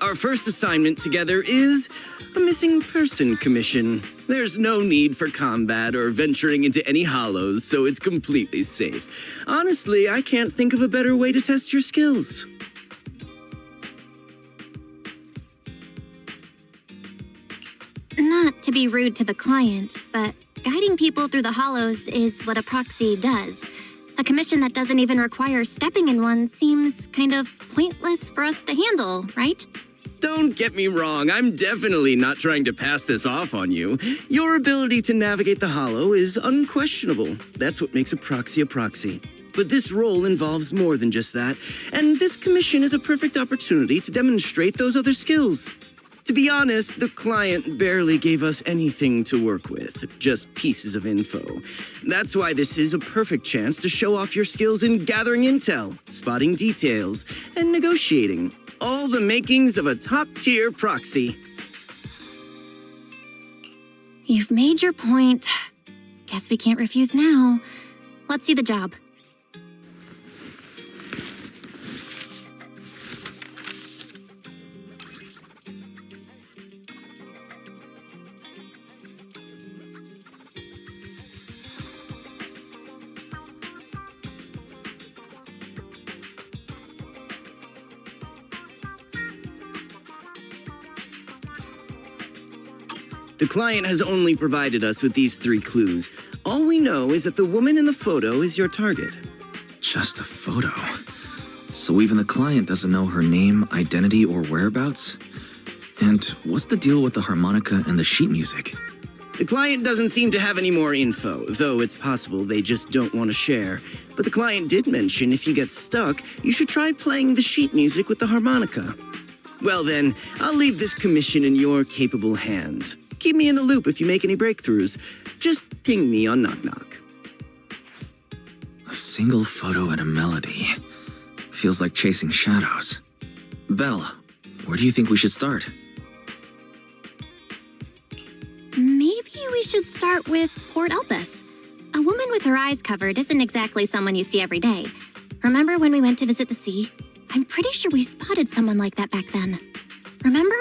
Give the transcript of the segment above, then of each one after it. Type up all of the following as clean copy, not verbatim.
Our first assignment together is a missing person commission. There's no need for combat or venturing into any hollows, so it's completely safe. Honestly, I can't think of a better way to test your skills. Not to be rude to the client, but guiding people through the hollows is what a proxy does. A commission that doesn't even require stepping in one seems kind of pointless for us to handle, right? Don't get me wrong, I'm definitely not trying to pass this off on you. Your ability to navigate the hollow is unquestionable. That's what makes a proxy. But this role involves more than just that, and this commission is a perfect opportunity to demonstrate those other skills. To be honest, the client barely gave us anything to work with, just pieces of info. That's why this is a perfect chance to show off your skills in gathering intel, spotting details, and negotiating. All the makings of a top-tier proxy. You've made your point. Guess we can't refuse now. Let's see the job. The client has only provided us with these 3 clues. All we know is that the woman in the photo is your target. Just a photo. So even the client doesn't know her name, identity, or whereabouts? And what's the deal with the harmonica and the sheet music? The client doesn't seem to have any more info, though it's possible they just don't want to share. But the client did mention if you get stuck, you should try playing the sheet music with the harmonica. Well then, I'll leave this commission in your capable hands. Keep me in the loop if you make any breakthroughs. Just ping me on Knock Knock. A single photo and a melody. Feels like chasing shadows. Belle, where do you think we should start? Maybe we should start with Port Elpis. A woman with her eyes covered isn't exactly someone you see every day. Remember when we went to visit the sea? I'm pretty sure we spotted someone like that back then. Remember?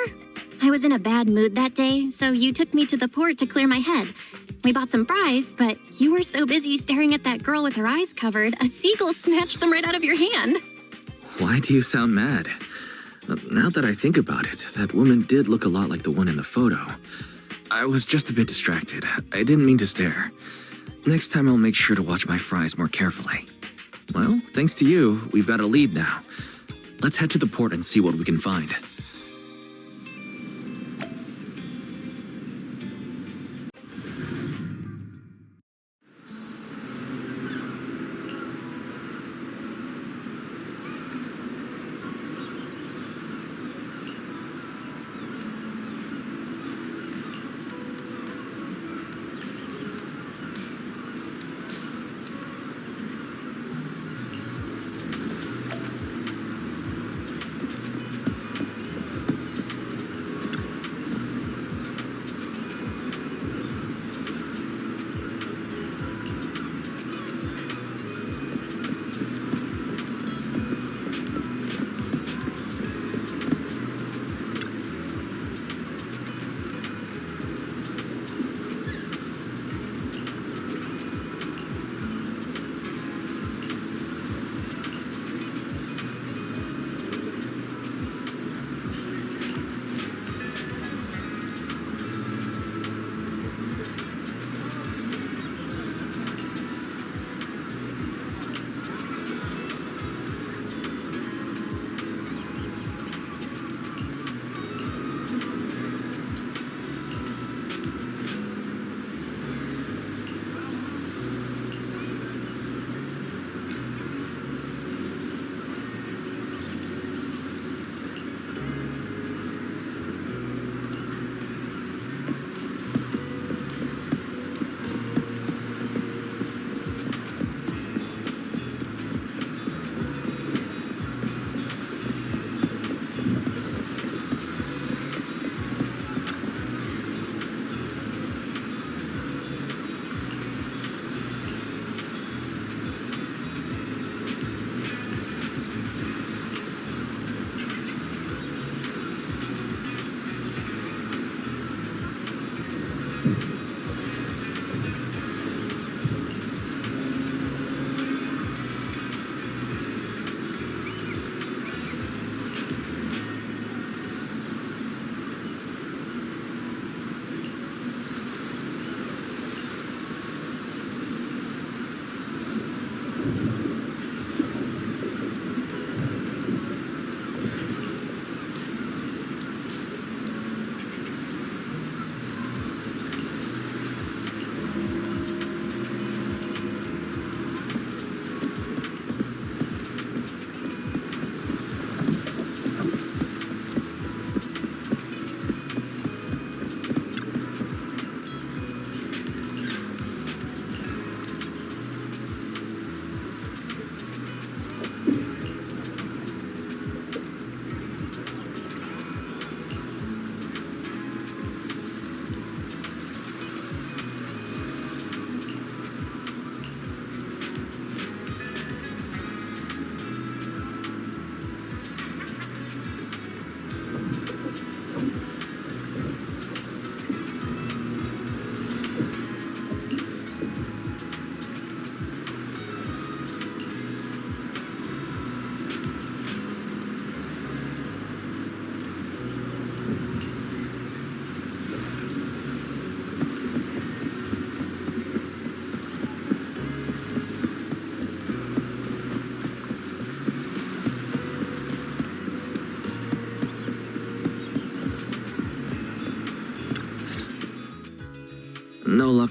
I was in a bad mood that day, so you took me to the port to clear my head. We bought some fries, but you were so busy staring at that girl with her eyes covered, a seagull snatched them right out of your hand. Why do you sound mad? Now that I think about it, that woman did look a lot like the one in the photo. I was just a bit distracted. I didn't mean to stare. Next time I'll make sure to watch my fries more carefully. Well, thanks to you, we've got a lead now. Let's head to the port and see what we can find.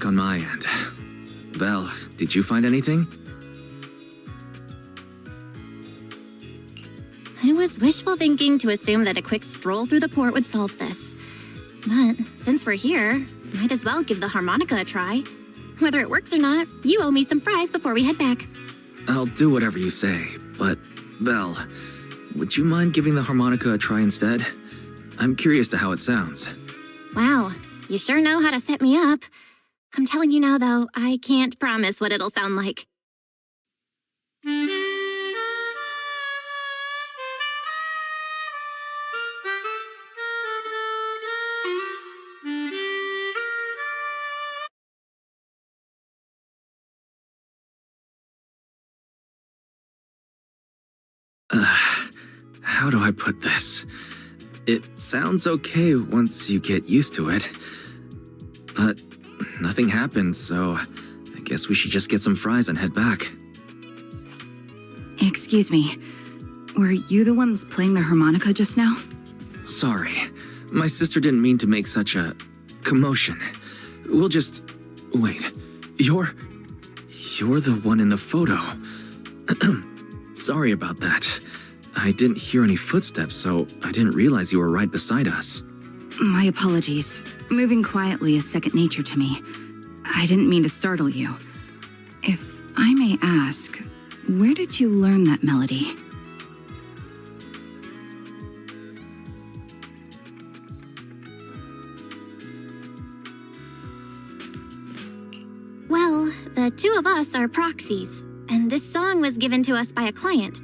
luck on my end. Belle, did you find anything? It was wishful thinking to assume that a quick stroll through the port would solve this. But since we're here, might as well give the harmonica a try. Whether it works or not, you owe me some fries before we head back. I'll do whatever you say, but Belle, would you mind giving the harmonica a try instead? I'm curious to how it sounds. Wow, you sure know how to set me up. I'm telling you now, though, I can't promise what it'll sound like. How do I put this? It sounds okay once you get used to it. But nothing happened, so I guess we should just get some fries and head back. Excuse me, were you the ones playing the harmonica just now? Sorry, my sister didn't mean to make such a commotion. We'll just... Wait, you're the one in the photo. Sorry about that. I didn't hear any footsteps, so I didn't realize you were right beside us. My apologies. Moving quietly is second nature to me. I didn't mean to startle you. If I may ask, where did you learn that melody? Well, the two of us are proxies, and this song was given to us by a client.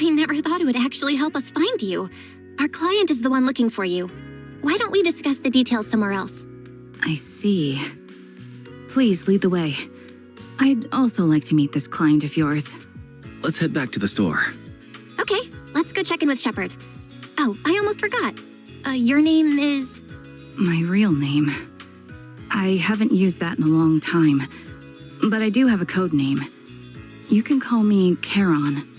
We never thought it would actually help us find you. Our client is the one looking for you. Why don't we discuss the details somewhere else? I see. Please lead the way. I'd also like to meet this client of yours. Let's head back to the store. Okay, let's go check in with Shepard. Oh, I almost forgot. Your name is... My real name. I haven't used that in a long time, but I do have a code name. You can call me Charon.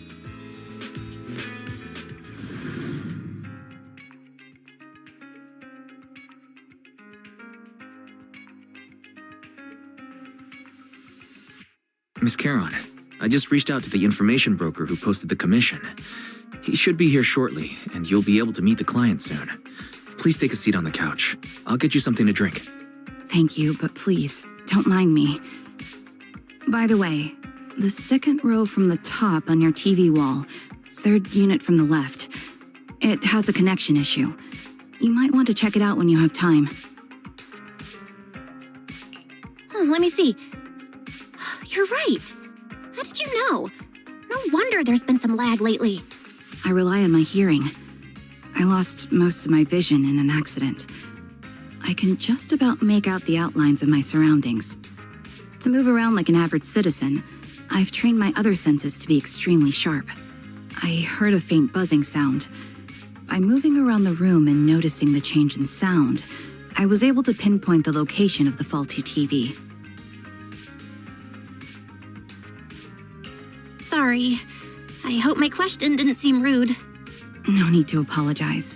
Miss Charon, I just reached out to the information broker who posted the commission. He should be here shortly, and you'll be able to meet the client soon. Please take a seat on the couch. I'll get you something to drink. Thank you, but please, don't mind me. By the way, the second row from the top on your TV wall, third unit from the left, it has a connection issue. You might want to check it out when you have time. Let me see. You're right. How did you know? No wonder there's been some lag lately. I rely on my hearing. I lost most of my vision in an accident. I can just about make out the outlines of my surroundings. To move around like an average citizen, I've trained my other senses to be extremely sharp. I heard a faint buzzing sound. By moving around the room and noticing the change in sound, I was able to pinpoint the location of the faulty TV. Sorry. I hope my question didn't seem rude. No need to apologize.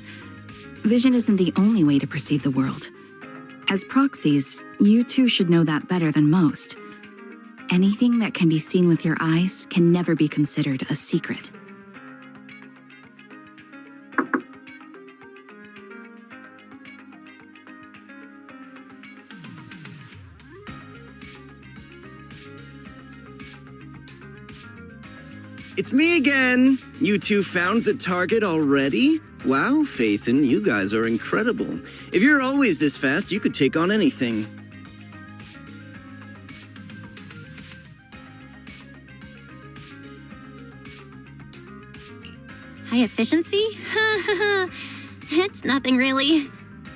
Vision isn't the only way to perceive the world. As proxies, you too should know that better than most. Anything that can be seen with your eyes can never be considered a secret. It's me again. You two found the target already? Wow, Faithin, you guys are incredible. If you're always this fast, you could take on anything. High efficiency? It's nothing really.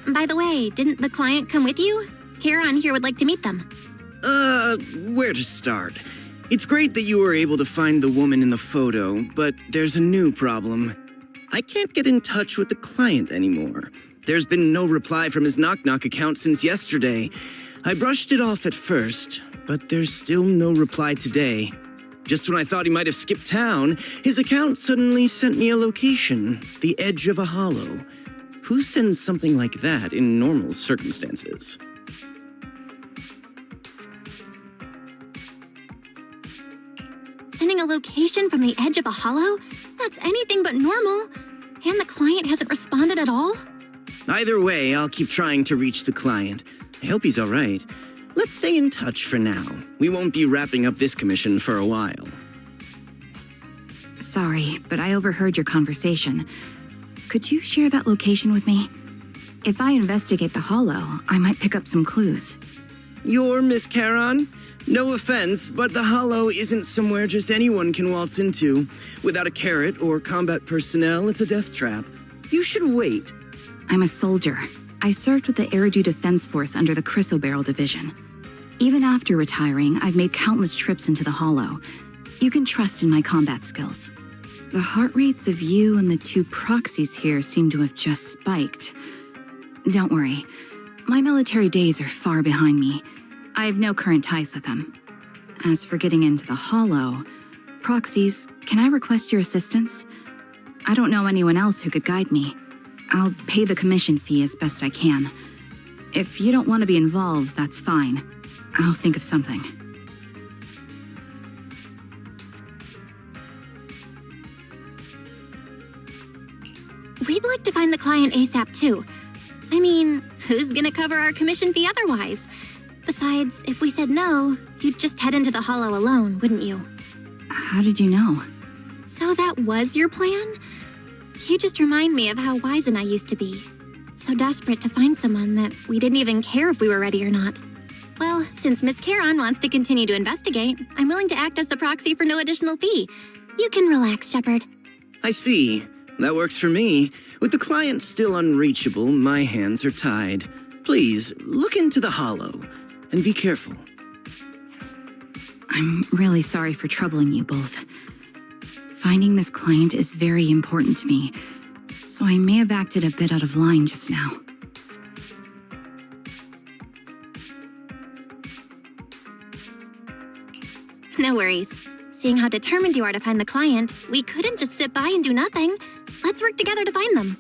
By the way, didn't the client come with you? Charon here would like to meet them. Where to start? It's great that you were able to find the woman in the photo, but there's a new problem. I can't get in touch with the client anymore. There's been no reply from his Knock Knock account since yesterday. I brushed it off at first, but there's still no reply today. Just when I thought he might have skipped town, his account suddenly sent me a location, the edge of a hollow. Who sends something like that in normal circumstances? a location from the edge of a hollow? That's anything but normal. And the client hasn't responded at all? Either way, I'll keep trying to reach the client. I hope he's all right. Let's stay in touch for now. We won't be wrapping up this commission for a while. Sorry, but I overheard your conversation. Could you share that location with me? If I investigate the hollow, I might pick up some clues. You're Miss Charon? No offense, but the hollow isn't somewhere just anyone can waltz into. Without a carrot or combat personnel, it's a death trap. You should wait. I'm a soldier. I served with the Eridu Defense Force under the Chrysoberyl Division. Even after retiring, I've made countless trips into the hollow. You can trust in my combat skills. The heart rates of you and the two proxies here seem to have just spiked. Don't worry. My military days are far behind me. I have no current ties with them. As for getting into the hollow, proxies, can I request your assistance? I don't know anyone else who could guide me. I'll pay the commission fee as best I can. If you don't want to be involved, that's fine. I'll think of something. We'd like to find the client ASAP too. I mean, who's gonna cover our commission fee otherwise? Besides, if we said no, you'd just head into the hollow alone, wouldn't you? How did you know? So that was your plan? You just remind me of how wise and I used to be. So desperate to find someone that we didn't even care if we were ready or not. Well, since Miss Charon wants to continue to investigate, I'm willing to act as the proxy for no additional fee. You can relax, Shepard. I see. That works for me. With the client still unreachable, my hands are tied. Please, look into the hollow, and be careful. I'm really sorry for troubling you both. Finding this client is very important to me, so I may have acted a bit out of line just now. No worries. Seeing how determined you are to find the client, we couldn't just sit by and do nothing. Let's work together to find them.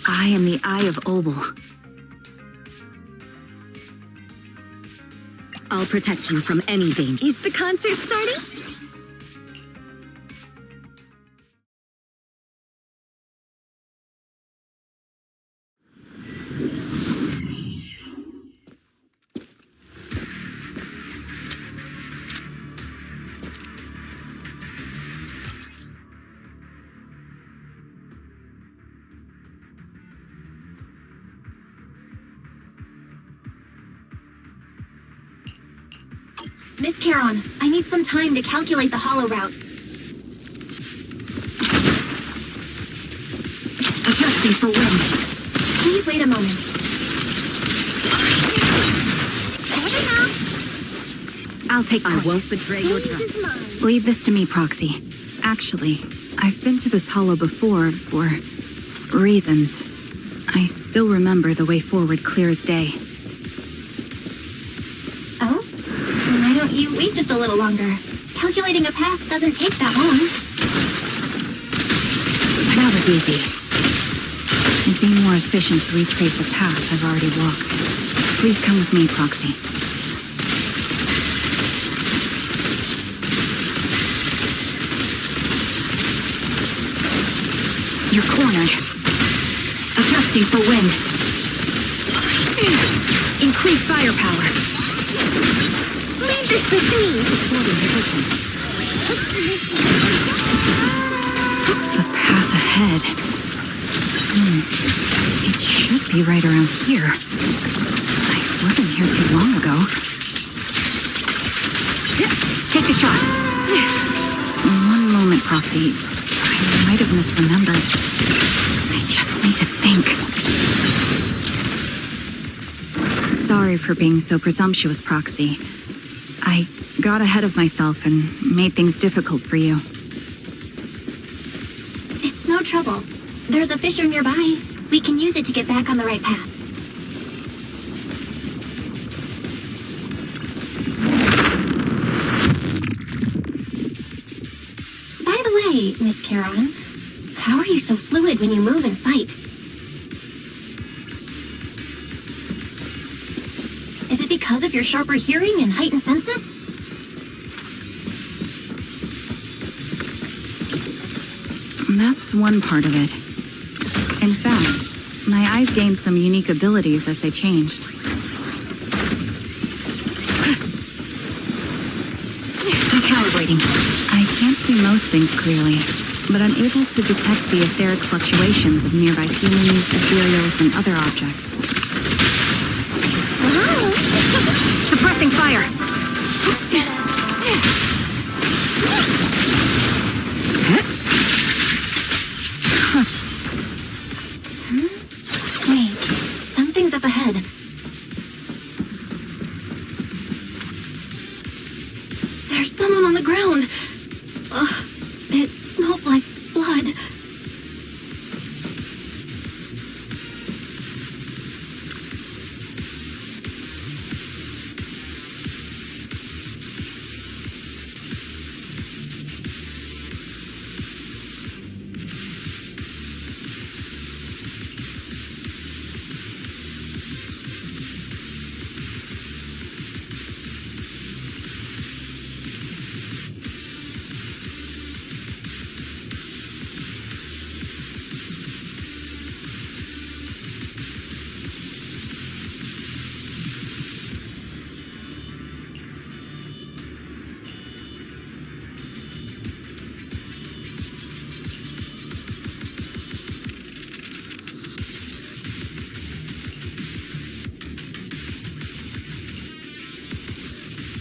I am the Eye of Obel. I'll protect you from any danger. Is the concert starting? Miss Charon, I need some time to calculate the hollow route. Adjusting for wind. Please wait a moment. I'll take I point. won't betray your trust. Leave this to me, Proxy. Actually, I've been to this hollow before for reasons. I still remember the way forward clear as day. Oh? Why don't you wait just a little longer? Calculating a path doesn't take that long. That was easy. It'd be more efficient to retrace a path I've already walked. Please come with me, Proxy. You're cornered. Adjusting for wind. Increase firepower. Leave this with me. The path ahead. It should be right around here. I wasn't here too long ago. Take the shot. One moment, Proxy. I might have misremembered. I just need to think. Sorry for being so presumptuous, Proxy. I got ahead of myself and made things difficult for you. It's no trouble. There's a fissure nearby. We can use it to get back on the right path. By the way, Miss Charon, how are you so fluid when you move and fight? Is it because of your sharper hearing and heightened senses? That's one part of it. In fact, my eyes gained some unique abilities as they changed. I'm calibrating. I can't see most things clearly, but I'm able to detect the etheric fluctuations of nearby humans, ethereals, and other objects. Suppressing fire! Wait, something's up ahead. There's someone on the ground. Ugh, it smells like blood.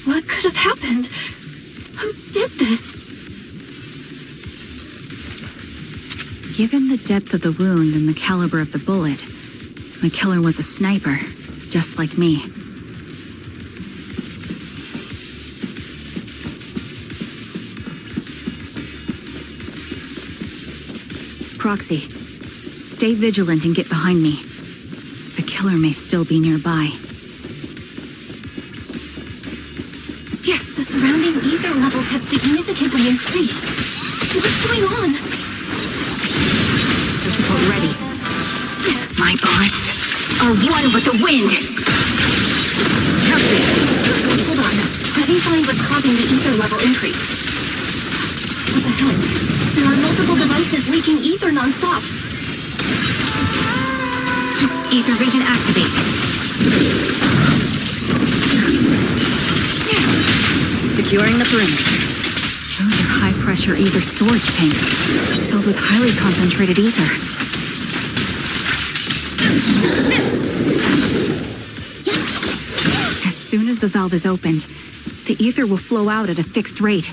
What could have happened? Who did this? Given the depth of the wound and the caliber of the bullet, the killer was a sniper, just like me. Proxy, stay vigilant and get behind me. The killer may still be nearby. The surrounding ether levels have significantly increased. What's going on? Support ready. My bullets are one with the wind. Hold on. Let me find what's causing the ether level increase. Up ahead, there are multiple devices leaking ether non-stop. Ether vision activate. Securing the perimeter. Those are high-pressure ether storage tanks, filled with highly concentrated ether. As soon as the valve is opened, the ether will flow out at a fixed rate.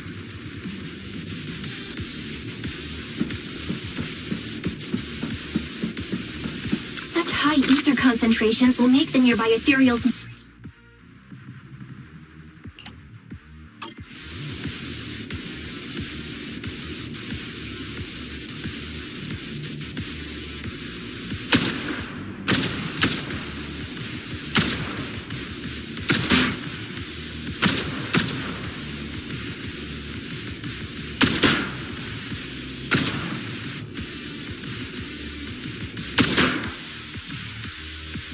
Such high ether concentrations will make the nearby ethereals...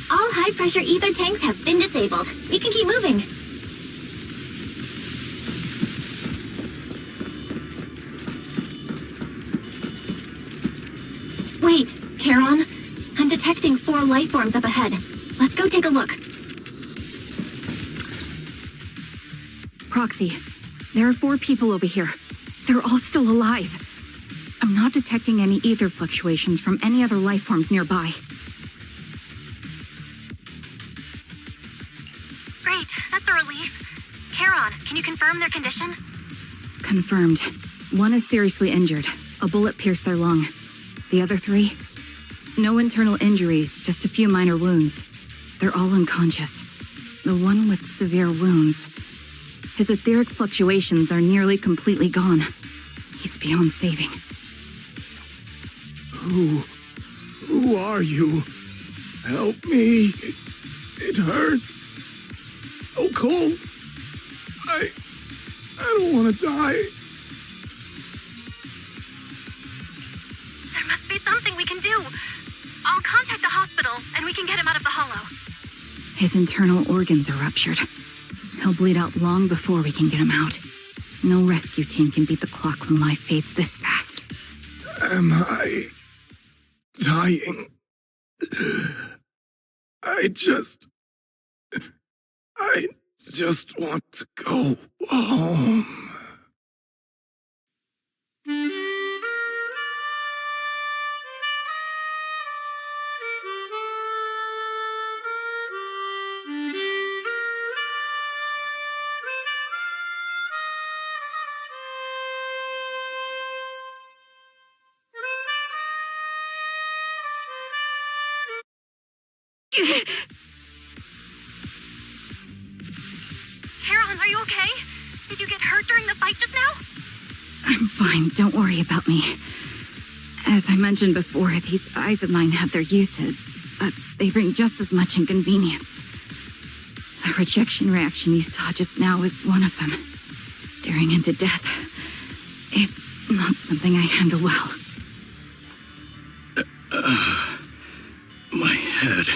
All high-pressure ether tanks have been disabled. We can keep moving. Wait, Charon. I'm detecting 4 life forms up ahead. Let's go take a look. Proxy, there are 4 people over here. They're all still alive. I'm not detecting any ether fluctuations from any other life forms nearby. Great, that's a relief. Charon, can you confirm their condition? Confirmed. 1 is seriously injured. A bullet pierced their lung. The other 3? No internal injuries, just a few minor wounds. They're all unconscious. The one with severe wounds. His etheric fluctuations are nearly completely gone. He's beyond saving. Who Who are you? Help me. It hurts. So cold. I don't want to die. There must be something we can do. I'll contact the hospital, and we can get him out of the hollow. His internal organs are ruptured. He'll bleed out long before we can get him out. No rescue team can beat the clock when life fades this fast. Am I dying? I just want to go home. Karen, are you okay? Did you get hurt during the fight just now? I'm fine, don't worry about me. As I mentioned before, these eyes of mine have their uses, but they bring just as much inconvenience. The rejection reaction you saw just now is one of them. Staring into death. It's not something I handle well. My head.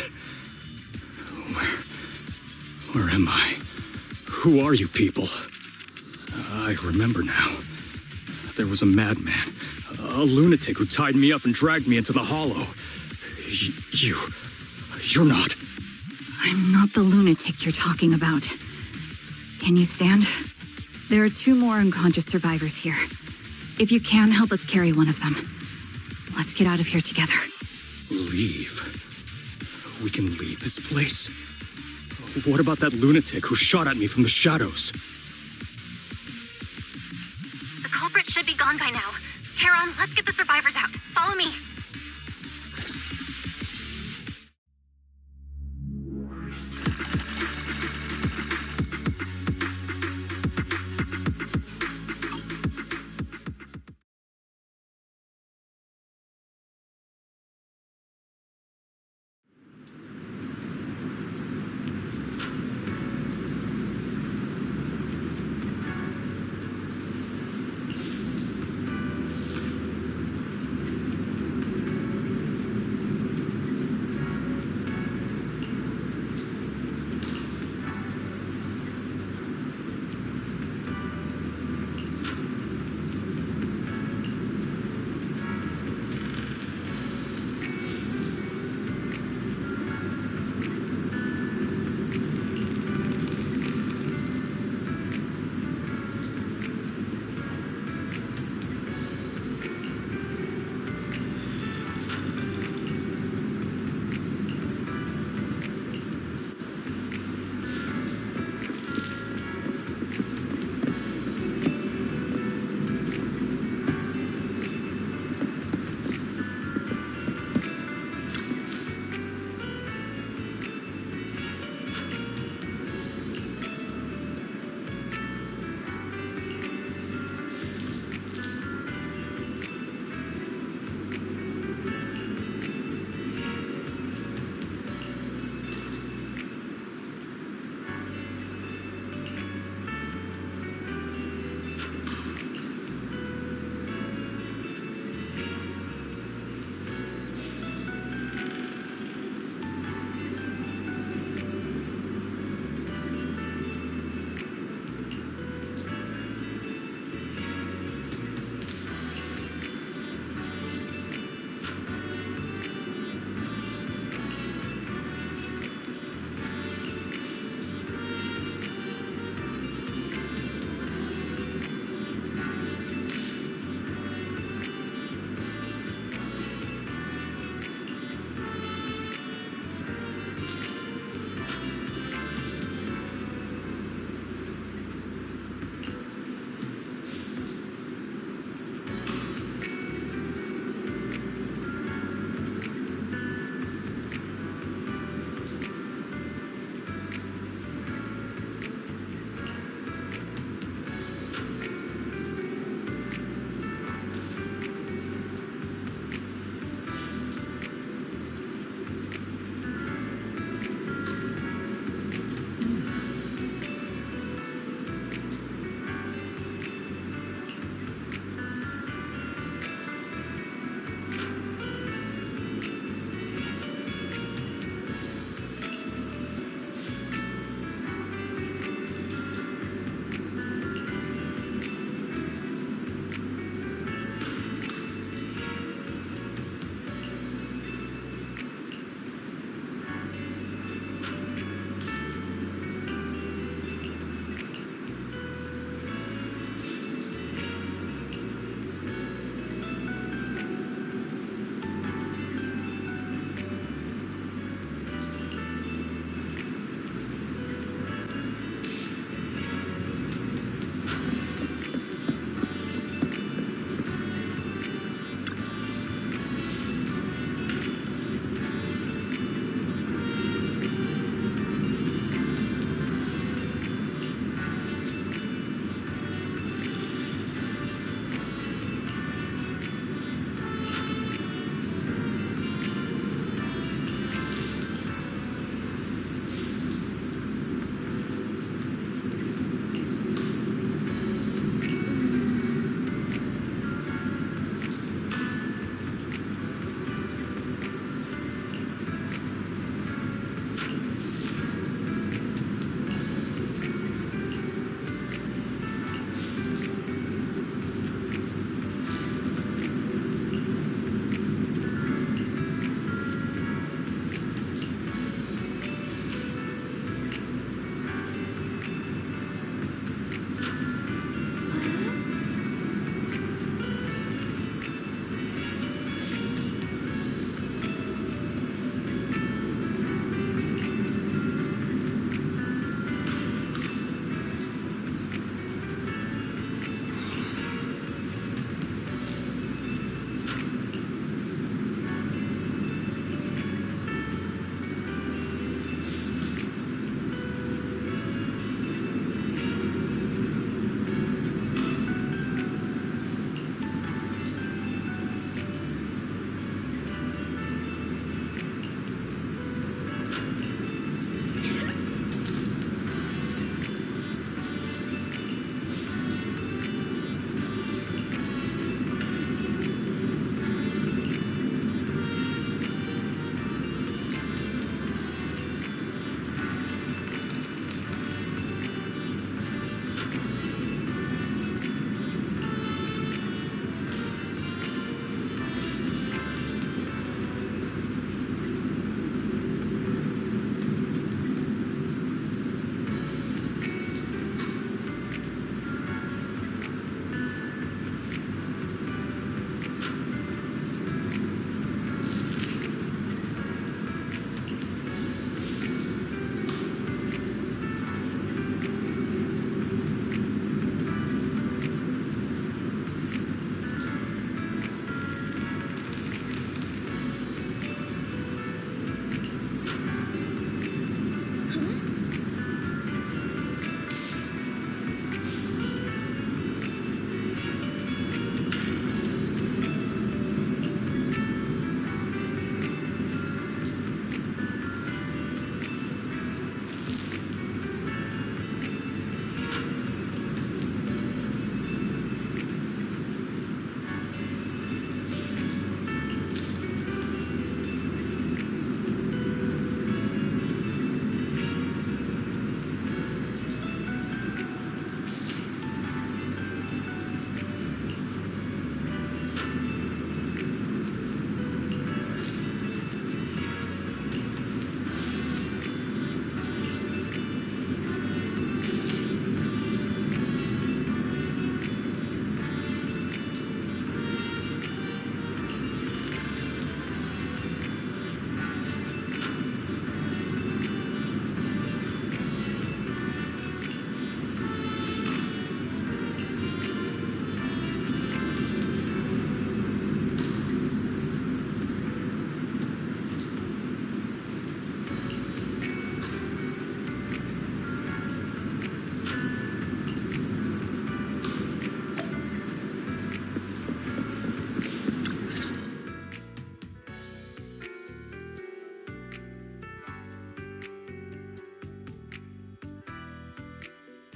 Where am I? Who are you people? I remember now. There was a madman, a lunatic who tied me up and dragged me into the hollow. You're not. I'm not the lunatic you're talking about. Can you stand? There are 2 more unconscious survivors here. If you can, help us carry one of them. Let's get out of here together. Leave? We can leave this place? What about that lunatic who shot at me from the shadows? The culprit should be gone by now. Karen, let's get the survivors out. Follow me.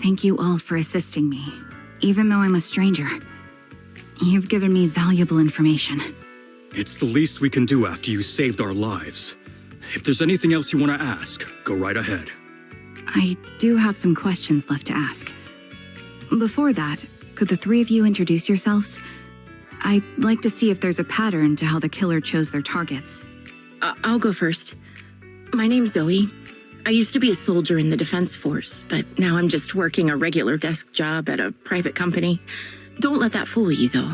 Thank you all for assisting me, even though I'm a stranger. You've given me valuable information. It's the least we can do after you saved our lives. If there's anything else you want to ask, go right ahead. I do have some questions left to ask. Before that, could the three of you introduce yourselves? I'd like to see if there's a pattern to how the killer chose their targets. I'll go first. My name's Zoe. I used to be a soldier in the Defense Force, but now I'm just working a regular desk job at a private company. Don't let that fool you, though.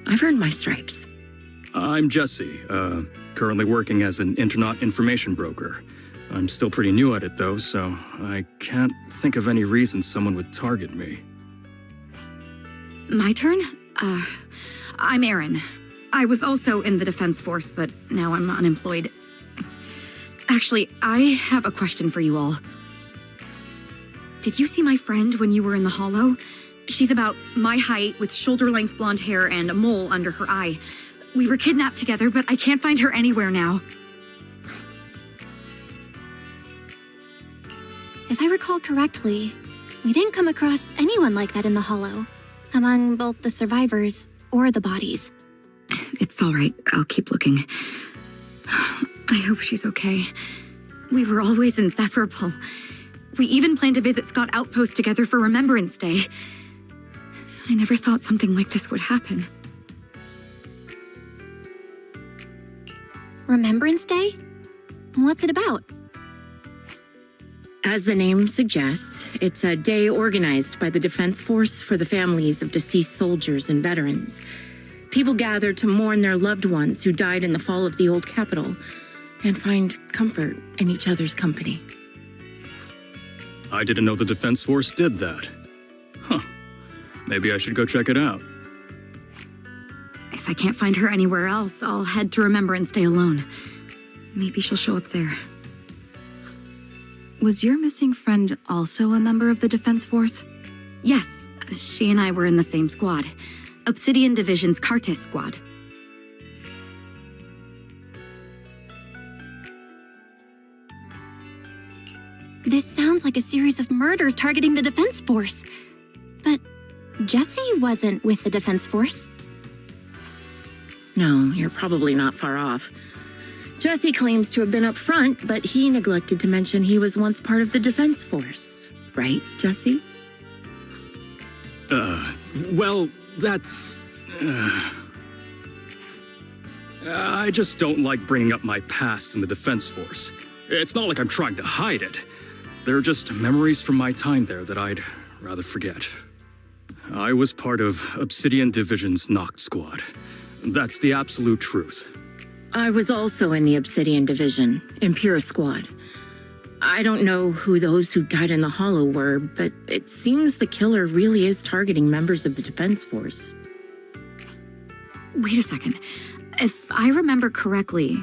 I've earned my stripes. I'm Jesse, currently working as an internet information broker. I'm still pretty new at it, though, so I can't think of any reason someone would target me. My turn? I'm Erin. I was also in the Defense Force, but now I'm unemployed. Actually, I have a question for you all. Did you see my friend when you were in the Hollow? She's about my height with shoulder-length blonde hair and a mole under her eye. We were kidnapped together, but I can't find her anywhere now. If I recall correctly, we didn't come across anyone like that in the Hollow, among both the survivors or the bodies. It's all right. I'll keep looking. I hope she's okay. We were always inseparable. We even planned to visit Scott Outpost together for Remembrance Day. I never thought something like this would happen. Remembrance Day? What's it about? As the name suggests, it's a day organized by the Defense Force for the families of deceased soldiers and veterans. People gather to mourn their loved ones who died in the fall of the old capital and find comfort in each other's company. I didn't know the Defense Force did that. Huh. Maybe I should go check it out. If I can't find her anywhere else, I'll head to Remembrance Day alone. Maybe she'll show up there. Was your missing friend also a member of the Defense Force? Yes, she and I were in the same squad. Obsidian Division's Cartis squad. This sounds like a series of murders targeting the Defense Force. But Jesse wasn't with the Defense Force. No, you're probably not far off. Jesse claims to have been up front, but he neglected to mention he was once part of the Defense Force. Right, Jesse? Well, that's... I just don't like bringing up my past in the Defense Force. It's not like I'm trying to hide it. They're just memories from my time there that I'd rather forget. I was part of Obsidian Division's Noct Squad. That's the absolute truth. I was also in the Obsidian Division, Impura Squad. I don't know who those who died in the Hollow were, but it seems the killer really is targeting members of the Defense Force. Wait a second. If I remember correctly,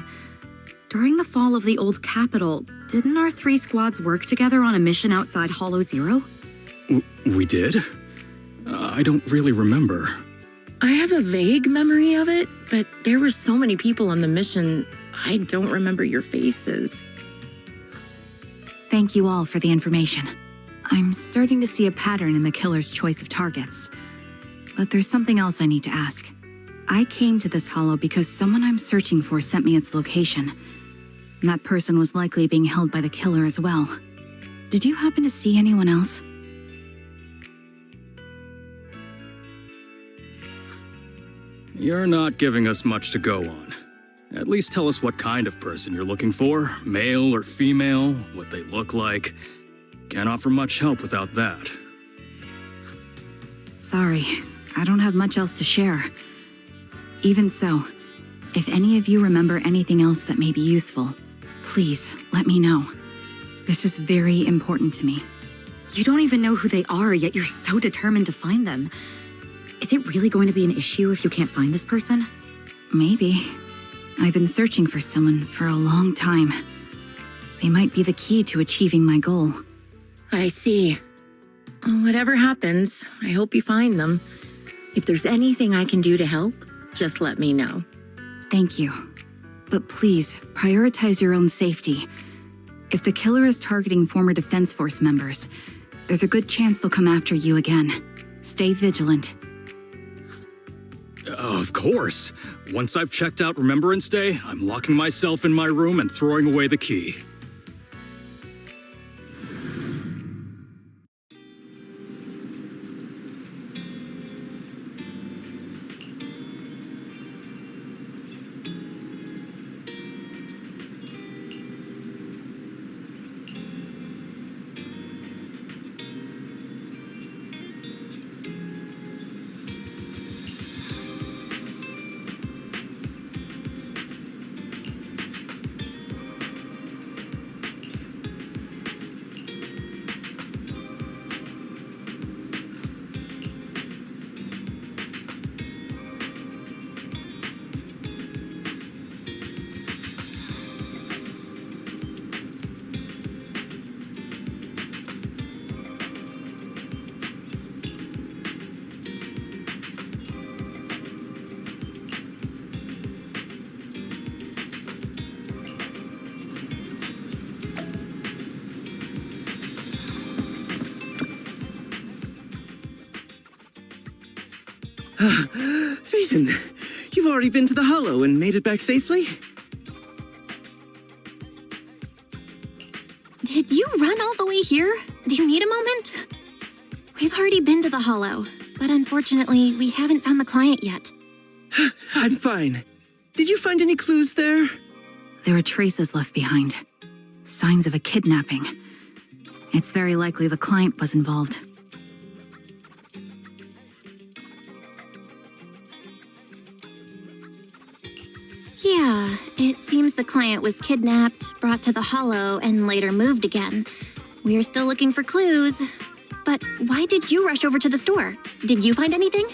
during the fall of the old capital, didn't our three squads work together on a mission outside Hollow Zero? We did? I don't really remember. I have a vague memory of it, but there were so many people on the mission, I don't remember your faces. Thank you all for the information. I'm starting to see a pattern in the killer's choice of targets. But there's something else I need to ask. I came to this hollow because someone I'm searching for sent me its location. That person was likely being held by the killer as well. Did you happen to see anyone else? You're not giving us much to go on. At least tell us what kind of person you're looking for, male or female, what they look like. Can't offer much help without that. Sorry, I don't have much else to share. Even so, if any of you remember anything else that may be useful, please let me know. This is very important to me. You don't even know who they are, yet you're so determined to find them. Is it really going to be an issue if you can't find this person? Maybe. I've been searching for someone for a long time. They might be the key to achieving my goal. I see. Whatever happens, I hope you find them. If there's anything I can do to help, just let me know. Thank you. But please, prioritize your own safety. If the killer is targeting former Defense Force members, There's a good chance they'll come after you again. Stay vigilant. Of course. Once I've checked out Remembrance Day, I'm locking myself in my room and throwing away the key. Phaethon, you've already been to the Hollow and made it back safely? Did you run all the way here? Do you need a moment? We've already been to the Hollow, but unfortunately, we haven't found the client yet. I'm fine. Did you find any clues there? There are traces left behind. Signs of a kidnapping. It's very likely the client was involved. Yeah, it seems the client was kidnapped, brought to the Hollow, and later moved again. We're still looking for clues. But why did you rush over to the store? Did you find anything?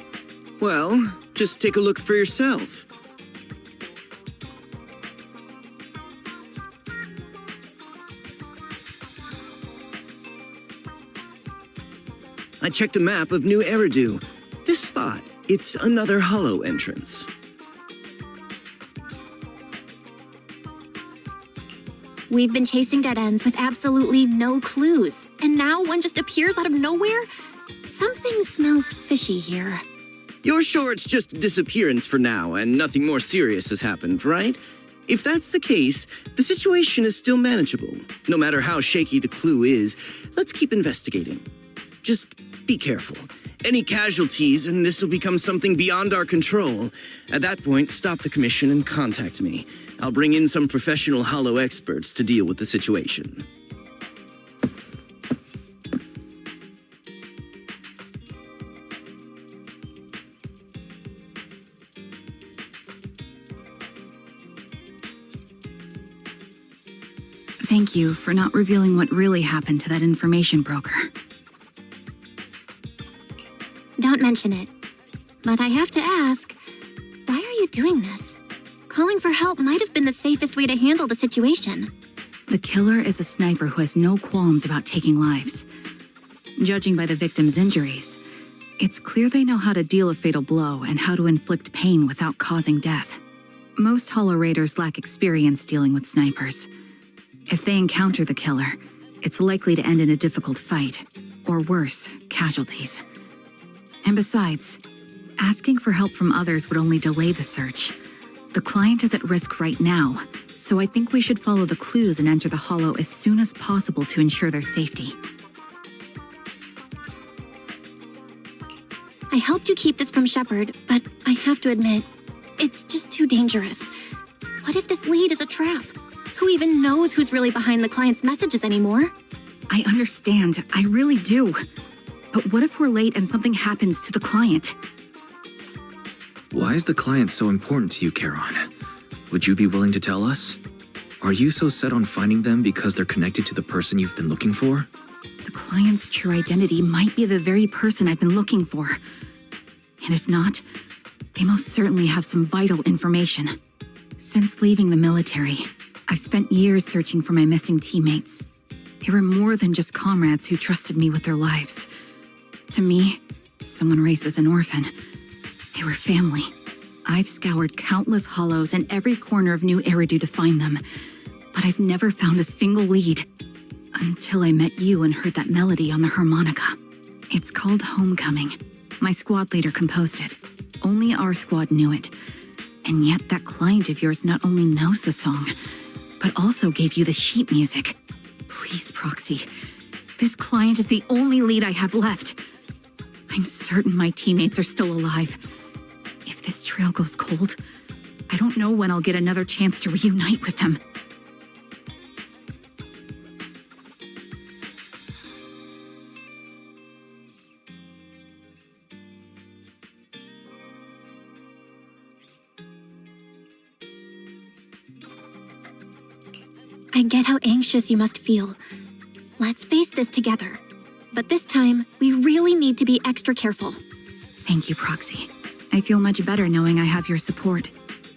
Well, just take a look for yourself. I checked a map of New Eridu. This spot, it's another Hollow entrance. We've been chasing dead ends with absolutely no clues, and now one just appears out of nowhere? Something smells fishy here. You're sure it's just disappearance for now and nothing more serious has happened, right? If that's the case, the situation is still manageable. No matter how shaky the clue is, let's keep investigating. Just be careful. Any casualties and this will become something beyond our control. At that point, stop the commission and contact me. I'll bring in some professional Hollow experts to deal with the situation. Thank you for not revealing what really happened to that information broker. Don't mention it. But I have to ask, why are you doing this? Calling for help might have been the safest way to handle the situation. The killer is a sniper who has no qualms about taking lives. Judging by the victim's injuries, it's clear they know how to deal a fatal blow and how to inflict pain without causing death. Most Hollow Raiders lack experience dealing with snipers. If they encounter the killer, it's likely to end in a difficult fight, or worse, casualties. And besides, asking for help from others would only delay the search. The client is at risk right now, so I think we should follow the clues and enter the Hollow as soon as possible to ensure their safety. I helped you keep this from Shepard, but I have to admit, it's just too dangerous. What if this lead is a trap? Who even knows who's really behind the client's messages anymore? I understand, I really do. But what if we're late and something happens to the client? Why is the client so important to you, Charon? Would you be willing to tell us? Are you so set on finding them because they're connected to the person you've been looking for? The client's true identity might be the very person I've been looking for. And if not, they most certainly have some vital information. Since leaving the military, I've spent years searching for my missing teammates. They were more than just comrades who trusted me with their lives. To me, someone raised as an orphan. They were family. I've scoured countless hollows and every corner of New Eridu to find them, but I've never found a single lead. Until I met you and heard that melody on the harmonica. It's called Homecoming. My squad leader composed it. Only our squad knew it. And yet that client of yours not only knows the song, but also gave you the sheet music. Please, Proxy. This client is the only lead I have left. I'm certain my teammates are still alive. If this trail goes cold, I don't know when I'll get another chance to reunite with them. I get how anxious you must feel. Let's face this together. But this time, we really need to be extra careful. Thank you, Proxy. I feel much better knowing I have your support.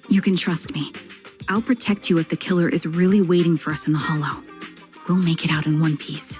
You can trust me. I'll protect you if the killer is really waiting for us in the Hollow. We'll make it out in one piece.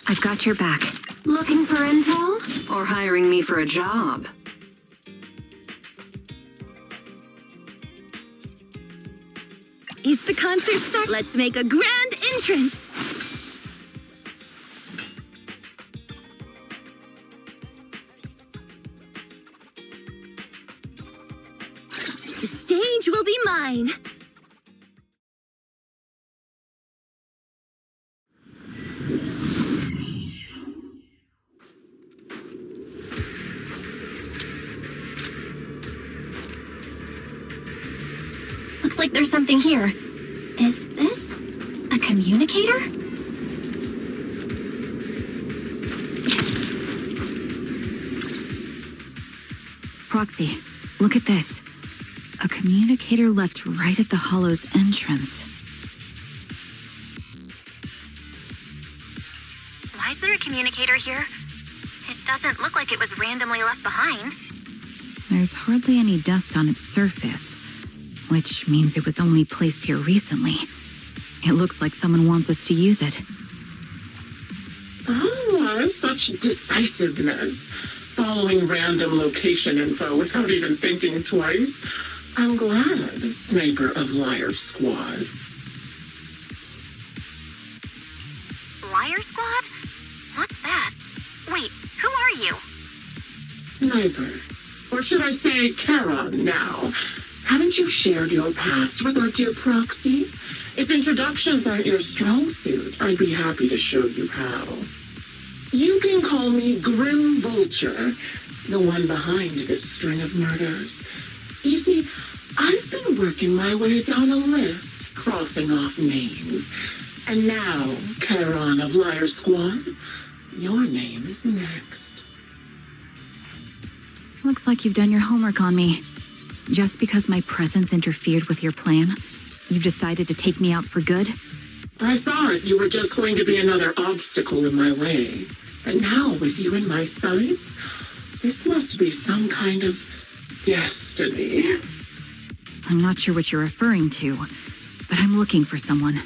I've got your back. Looking for intel? Or hiring me for a job? Is the concert start? Let's make a grand entrance! The stage will be mine! Looks like there's something here. Is this a communicator? Proxy, look at this. A communicator left right at the Hollow's entrance. Why is there a communicator here? It doesn't look like it was randomly left behind. There's hardly any dust on its surface, which means it was only placed here recently. It looks like someone wants us to use it. Oh, such decisiveness. Following random location info without even thinking twice. I'm glad, Sniper of Liar Squad. Liar Squad? What's that? Wait, who are you? Sniper. Or should I say Charon now? Haven't you shared your past with our dear Proxy? If introductions aren't your strong suit, I'd be happy to show you how. You can call me Grim Vulture, the one behind this string of murders. You see, I've been working my way down a list, crossing off names. And now, Charon of Liar Squad, your name is next. Looks like you've done your homework on me. Just because my presence interfered with your plan, you've decided to take me out for good? I thought you were just going to be another obstacle in my way. And now, with you in my sights, this must be some kind of destiny. I'm not sure what you're referring to, but I'm looking for someone.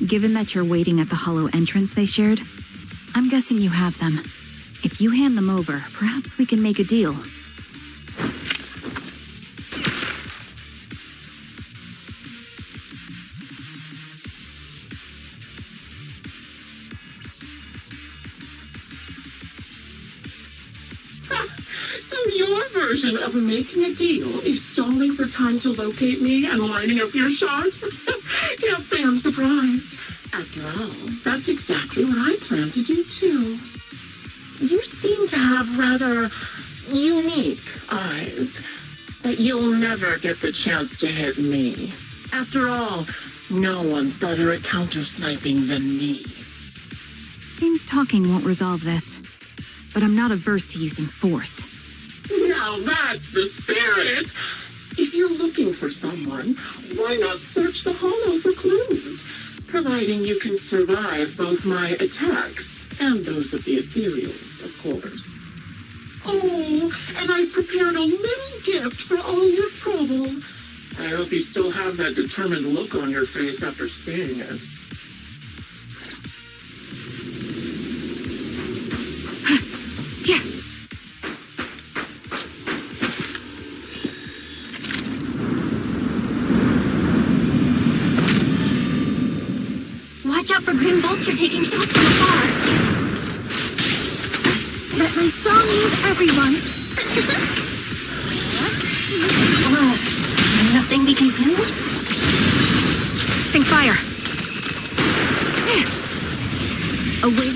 Given that you're waiting at the Hollow entrance they shared, I'm guessing you have them. If you hand them over, perhaps we can make a deal. So your version of making a deal is stalling for time to locate me and lining up your shot? Can't say I'm surprised. After all, that's exactly what I plan to do too. You seem to have rather unique eyes, but you'll never get the chance to hit me. After all, no one's better at counter-sniping than me. Seems talking won't resolve this, but I'm not averse to using force. Now that's the spirit! If you're looking for someone, why not search the hollow for clues? Providing you can survive both my attacks and those of the ethereals, of course. Oh, and I've prepared a little gift for all your trouble. I hope you still have that determined look on your face after seeing it. Yeah. Watch out for Grim Vulture taking shots from afar. Let my song move everyone. Nothing we can do? Sing fire. Away.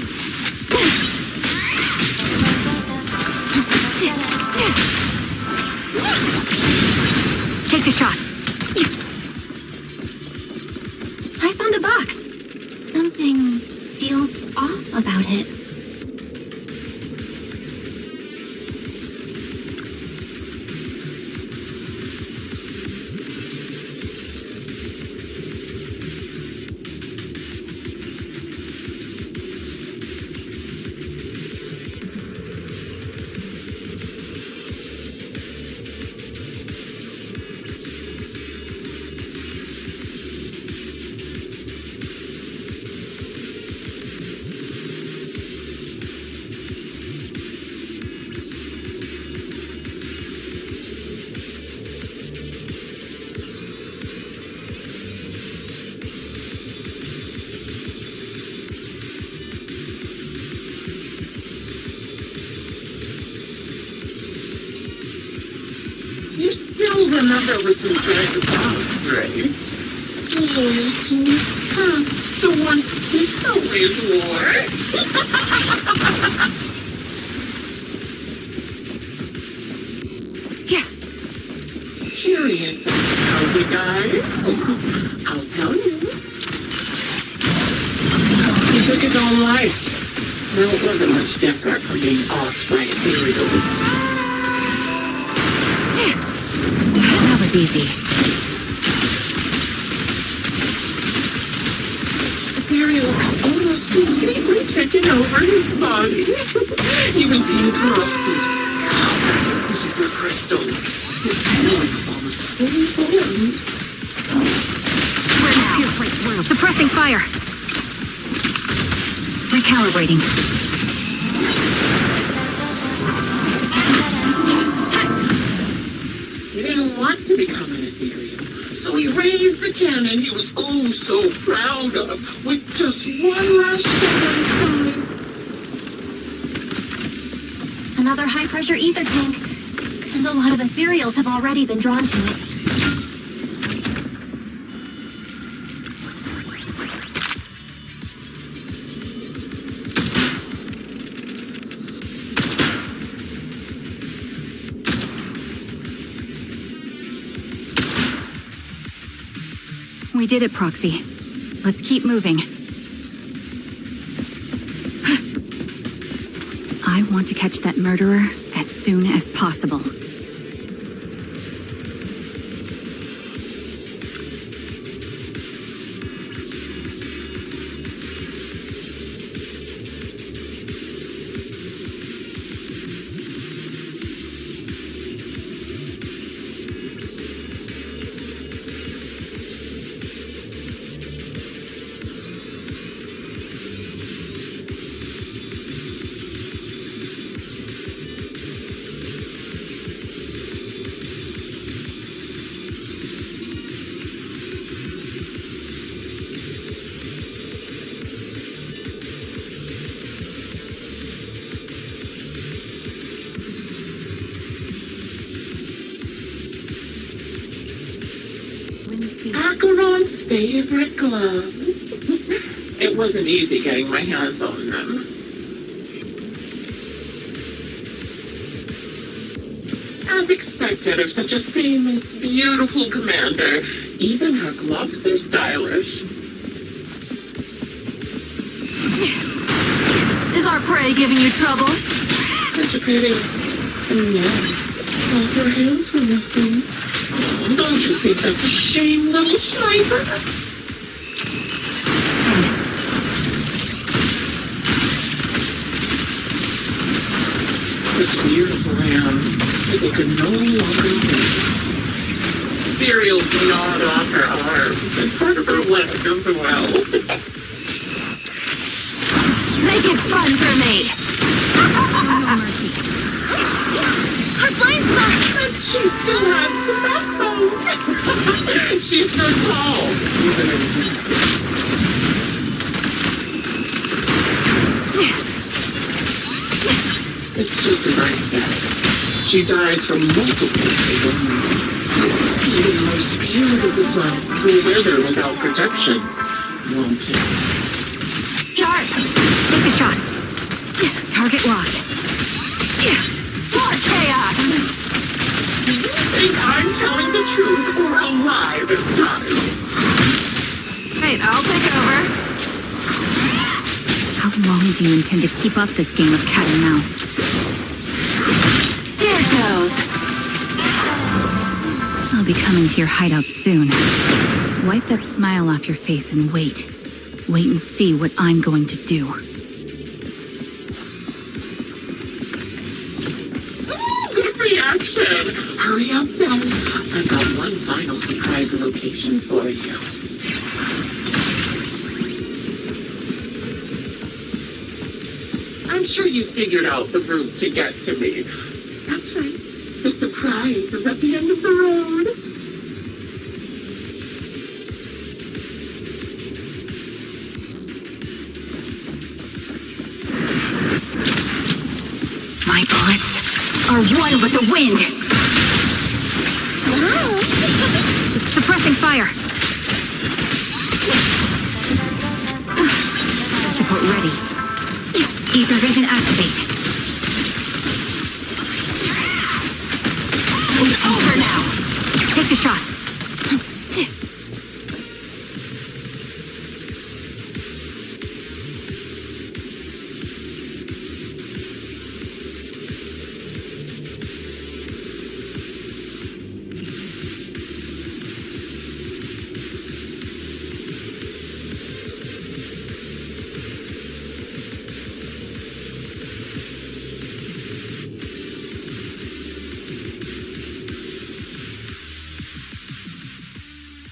Take the shot. I found a box. Something feels off about it. You still remember what's inside the box, right? Loyalty, trust, the one takes away war. Yeah. Curious how you guys? I'll tell you. He took his own life. Well, it wasn't much different from being offed by ethereals. That was easy. Ethereals have almost completely taken over his body. He was being corrupted. These are crystals. His feelings almost fully formed. Where now? Suppressing fire. Recalibrating. He didn't want to become an ethereal, so he raised the cannon he was oh so proud of with just one last shot inside. Another high-pressure ether tank. And a lot of ethereals have already been drawn to it. We did it, Proxy. Let's keep moving. I want to catch that murderer as soon as possible. Acheron's favorite gloves. It wasn't easy getting my hands on them. As expected of such a famous, beautiful commander, even her gloves are stylish. Is our prey giving you trouble? Such a pity. And now, all her hands were missing. Oh, don't you think that's a shame, little sniper? The tears ran, but they could no longer wait. Cereal gnawed off her arm, and part of her leg as well. Make it fun for me! Her blind spot! And she still has some backbone. She's so tall, even in weak. It's just a nice death. She died from multiple wounds. Even the most beautiful plant will wither without protection, won't it? Sharp! Take a shot. Target locked. More chaos! Do you think I'm telling the truth or a lie this time? Wait, I'll take over. How long do you intend to keep up this game of cat and mouse? Here goes. I'll be coming to your hideout soon. Wipe that smile off your face and wait. Wait and see what I'm going to do. Good reaction. Hurry up then. I've got one final surprise location for you. I'm sure you figured out the route to get to me. That's right. The surprise is at the end of the road. My bullets are one with the wind. Suppressing fire. Support ready. Ether vision activate. It's over now. Take the shot.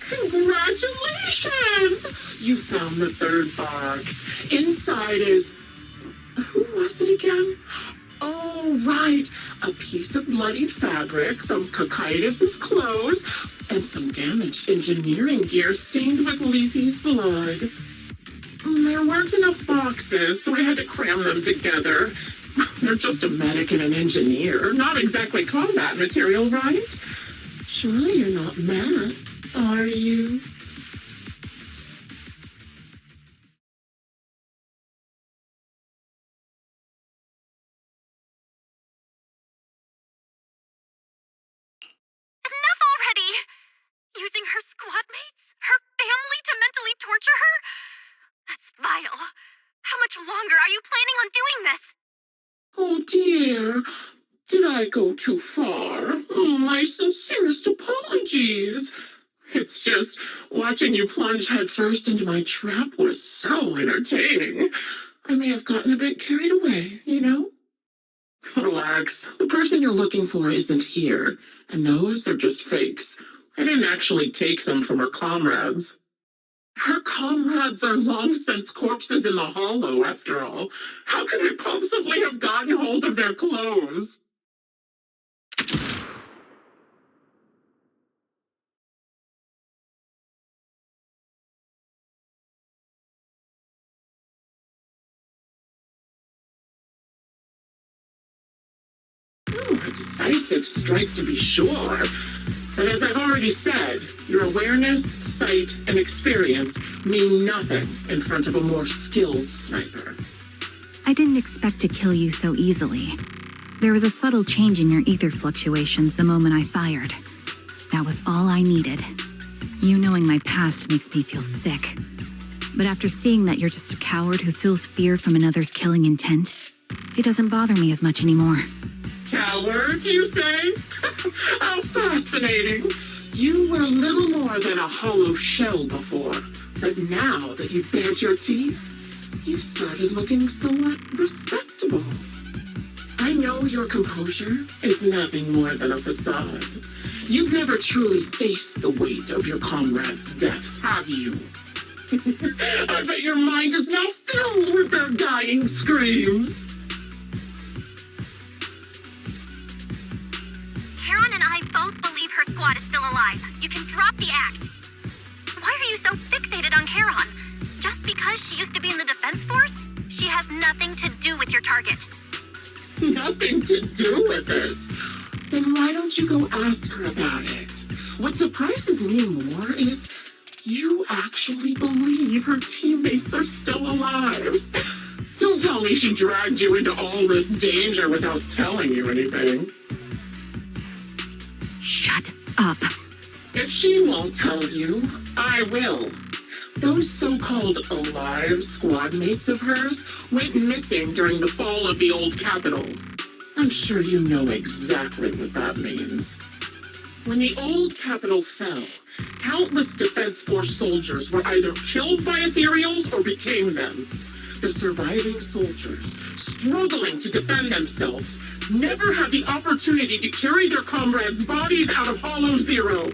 Congratulations! You found the third box. Inside is... Who was it again? Oh, right. A piece of bloodied fabric from Cocytus's clothes and some damaged engineering gear stained with Leafy's blood. There weren't enough boxes, so I had to cram them together. They're just a medic and an engineer, not exactly combat material, right? Surely you're not mad, are you? Enough already! Using her squad mates, her family to mentally torture her? That's vile. How much longer are you planning on doing this? Oh dear, did I go too far? Oh, my sincerest apologies. It's just watching you plunge headfirst into my trap was so entertaining. I may have gotten a bit carried away, you know? Relax. The person you're looking for isn't here, and those are just fakes. I didn't actually take them from her comrades. Her comrades are long since corpses in the hollow, after all. How could I possibly have gotten hold of their clothes? A decisive strike to be sure. But as I've already said, your awareness, sight, and experience mean nothing in front of a more skilled sniper. I didn't expect to kill you so easily. There was a subtle change in your ether fluctuations the moment I fired. That was all I needed. You knowing my past makes me feel sick. But after seeing that you're just a coward who feels fear from another's killing intent, it doesn't bother me as much anymore. Coward, you say? How fascinating. You were little more than a hollow shell before, but now that you've bared your teeth, you've started looking somewhat respectable. I know your composure is nothing more than a facade. You've never truly faced the weight of your comrades' deaths, have you? I bet your mind is now filled with their dying screams. Karen and I both believe her squad is still alive. You can drop the act. Why are you so fixated on Karen? Just because she used to be in the defense force? She has nothing to do with your target. Nothing to do with it? Then why don't you go ask her about it? What surprises me more is you actually believe her teammates are still alive. Don't tell me she dragged you into all this danger without telling you anything. Shut up. If she won't tell you, I will. Those so-called alive squad mates of hers went missing during the fall of the old capital. I'm sure you know exactly what that means. When the old capital fell, countless Defense Force soldiers were either killed by ethereals or became them. The surviving soldiers, struggling to defend themselves, never had the opportunity to carry their comrades' bodies out of Hollow Zero.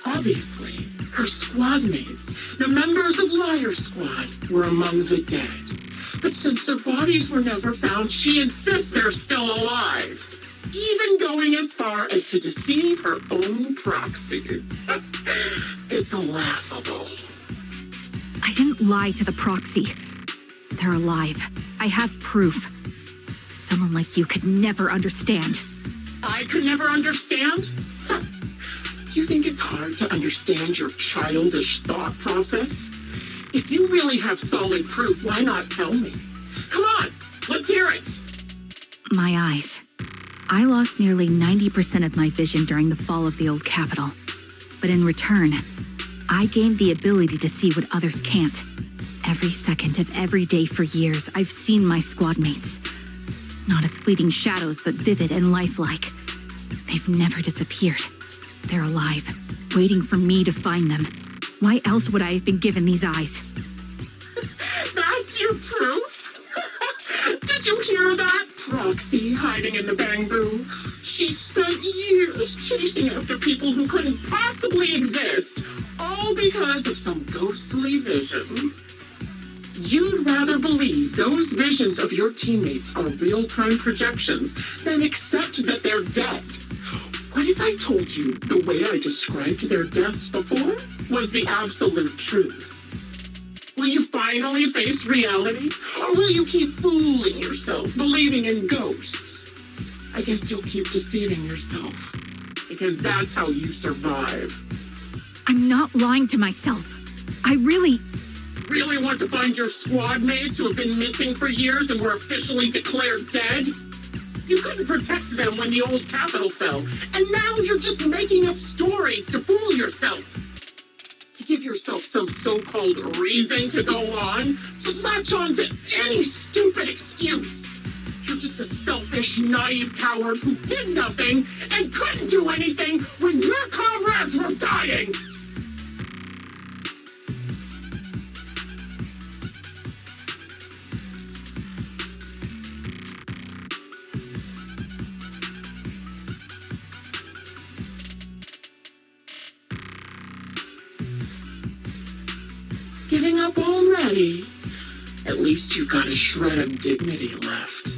Obviously, her squad mates, the members of Liar Squad, were among the dead. But since their bodies were never found, she insists they're still alive. Even going as far as to deceive her own proxy. It's laughable. I didn't lie to the proxy. They're alive. I have proof. Someone like you could never understand. I could never understand? Huh. You think it's hard to understand your childish thought process? If you really have solid proof, why not tell me? Come on, let's hear it. My eyes. I lost nearly 90% of my vision during the fall of the old capital. But in return, I gained the ability to see what others can't. Every second of every day for years, I've seen my squad mates. Not as fleeting shadows, but vivid and lifelike. They've never disappeared. They're alive, waiting for me to find them. Why else would I have been given these eyes? That's your proof? Did you hear that? Proxy hiding in the bamboo. She spent years chasing after people who couldn't possibly exist, all because of some ghostly visions. You'd rather believe those visions of your teammates are real-time projections than accept that they're dead. What if I told you the way I described their deaths before was the absolute truth? Will you finally face reality? Or will you keep fooling yourself, believing in ghosts? I guess you'll keep deceiving yourself, because that's how you survive. I'm not lying to myself. I really want to find your squad mates who have been missing for years and were officially declared dead? You couldn't protect them when the old capital fell, and now you're just making up stories to fool yourself. To give yourself some so-called reason to go on, to latch on to any stupid excuse. You're just a selfish, naive coward who did nothing and couldn't do anything when your comrades were dying. Giving up already? At least you've got a shred of dignity left.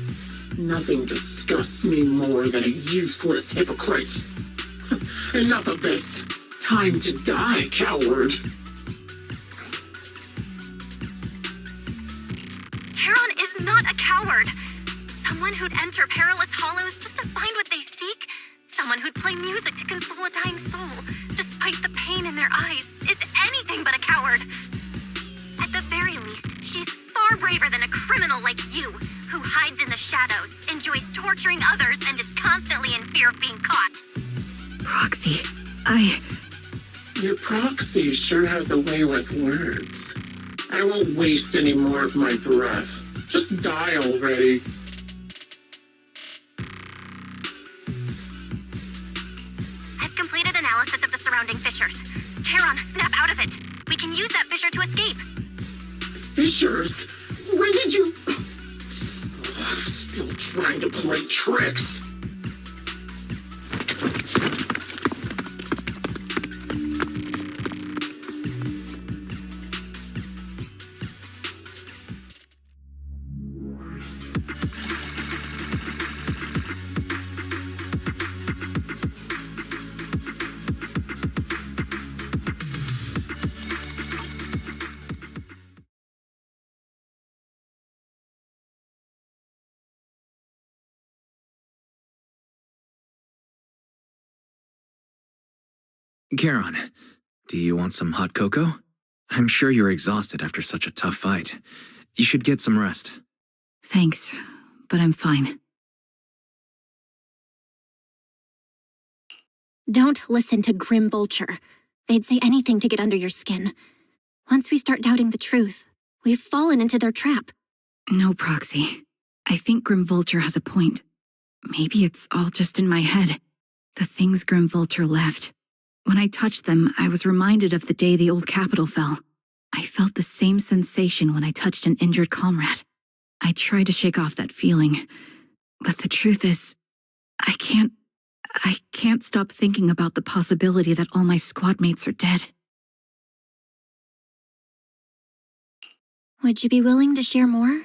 Nothing disgusts me more than a useless hypocrite. Enough of this. Time to die, coward. Karen is not a coward. Someone who'd enter perilous hollows just to find what they seek. Someone who'd play music to console a dying soul, despite the pain in their eyes, is anything but a coward. At the very least, she's far braver than a criminal like you, who hides in the shadows, enjoys torturing others. fear of being caught. Proxy, Your proxy sure has a way with words. I won't waste any more of my breath. Just die already. I've completed analysis of the surrounding fissures. Charon, snap out of it. We can use that fissure to escape. Fissures? When did you... Still trying to play tricks. Charon, do you want some hot cocoa? I'm sure you're exhausted after such a tough fight. You should get some rest. Thanks, but I'm fine. Don't listen to Grim Vulture. They'd say anything to get under your skin. Once we start doubting the truth, we've fallen into their trap. No, Proxy. I think Grim Vulture has a point. Maybe it's all just in my head. The things Grim Vulture left. When I touched them, I was reminded of the day the old capital fell. I felt the same sensation when I touched an injured comrade. I tried to shake off that feeling, but the truth is, I can't stop thinking about the possibility that all my squad mates are dead. Would you be willing to share more?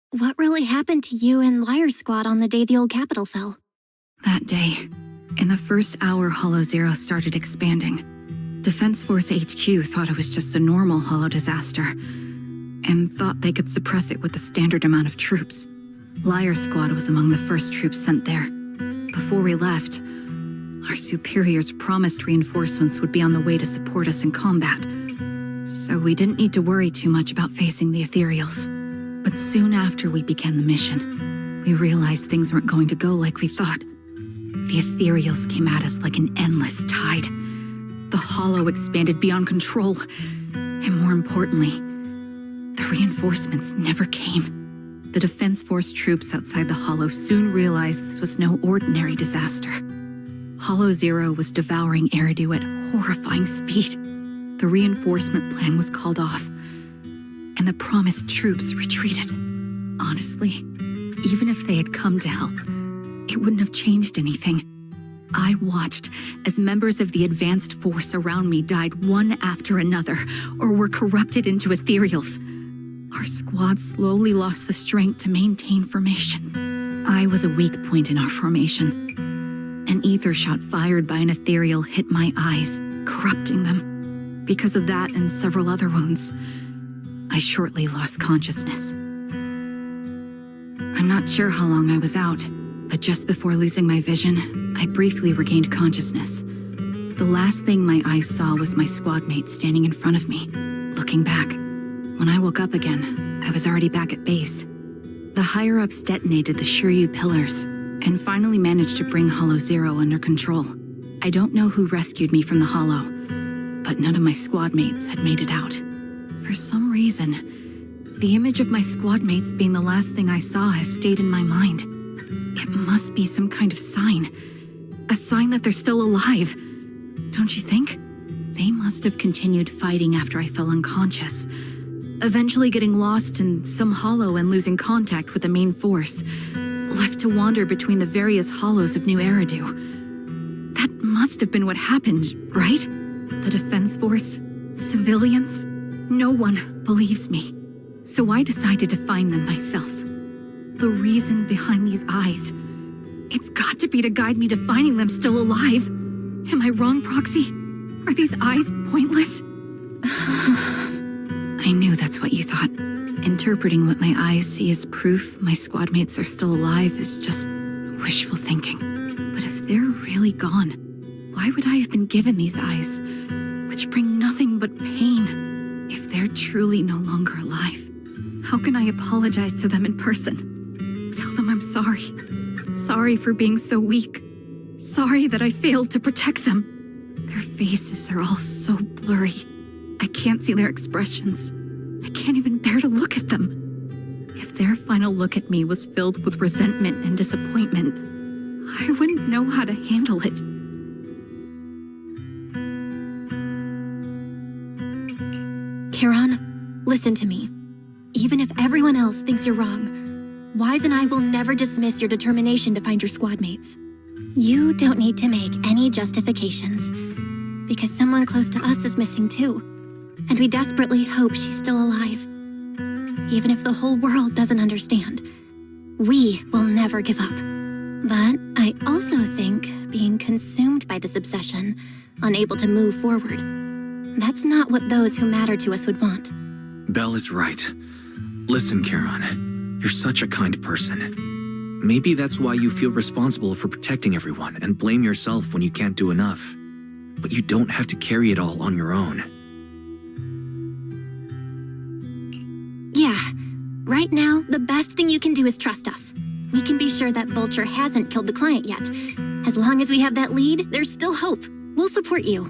What really happened to you and Liar's squad on the day the old capital fell? That day, in the first hour Hollow Zero started expanding, Defense Force HQ thought it was just a normal Hollow disaster, and thought they could suppress it with the standard amount of troops. Liar's squad was among the first troops sent there. Before we left, our superiors promised reinforcements would be on the way to support us in combat, so we didn't need to worry too much about facing the Ethereals. But soon after we began the mission, we realized things weren't going to go like we thought. The Ethereals came at us like an endless tide. The Hollow expanded beyond control, and more importantly, the reinforcements never came. The Defense Force troops outside the Hollow soon realized this was no ordinary disaster. Hollow Zero was devouring Eridu at horrifying speed. The reinforcement plan was called off, and the promised troops retreated. Honestly, even if they had come to help, it wouldn't have changed anything. I watched as members of the advanced force around me died one after another, or were corrupted into ethereals. Our squad slowly lost the strength to maintain formation. I was a weak point in our formation. An ether shot fired by an ethereal hit my eyes, corrupting them. Because of that and several other wounds, I shortly lost consciousness. I'm not sure how long I was out, but just before losing my vision, I briefly regained consciousness. The last thing my eyes saw was my squad mate standing in front of me, looking back. When I woke up again, I was already back at base. The higher-ups detonated the Shiryu pillars, and finally managed to bring Hollow Zero under control. I don't know who rescued me from the Hollow, but none of my squad mates had made it out. For some reason, the image of my squad mates being the last thing I saw has stayed in my mind. It must be some kind of sign. A sign that they're still alive. Don't you think? They must have continued fighting after I fell unconscious, eventually getting lost in some hollow and losing contact with the main force, left to wander between the various hollows of New Eridu. That must have been what happened, right? The Defense Force? Civilians? No one believes me. So I decided to find them myself. The reason behind these eyes. It's got to be to guide me to finding them still alive. Am I wrong, Proxy? Are these eyes pointless? I knew that's what you thought. Interpreting what my eyes see as proof my squad mates are still alive is just wishful thinking. But if they're really gone, why would I have been given these eyes, which bring nothing but pain, if they're truly no longer alive? How can I apologize to them in person? Tell them I'm sorry. Sorry for being so weak. Sorry that I failed to protect them. Their faces are all so blurry. I can't see their expressions. I can't even bear to look at them. If their final look at me was filled with resentment and disappointment, I wouldn't know how to handle it. Charon, listen to me. Even if everyone else thinks you're wrong, Wise and I will never dismiss your determination to find your squad mates. You don't need to make any justifications, because someone close to us is missing too, and we desperately hope she's still alive. Even if the whole world doesn't understand, we will never give up. But I also think being consumed by this obsession, unable to move forward, that's not what those who matter to us would want. Belle is right. Listen, Charon, you're such a kind person. Maybe that's why you feel responsible for protecting everyone and blame yourself when you can't do enough. But you don't have to carry it all on your own. Yeah, right now, the best thing you can do is trust us. We can be sure that Vulture hasn't killed the client yet. As long as we have that lead, there's still hope. We'll support you.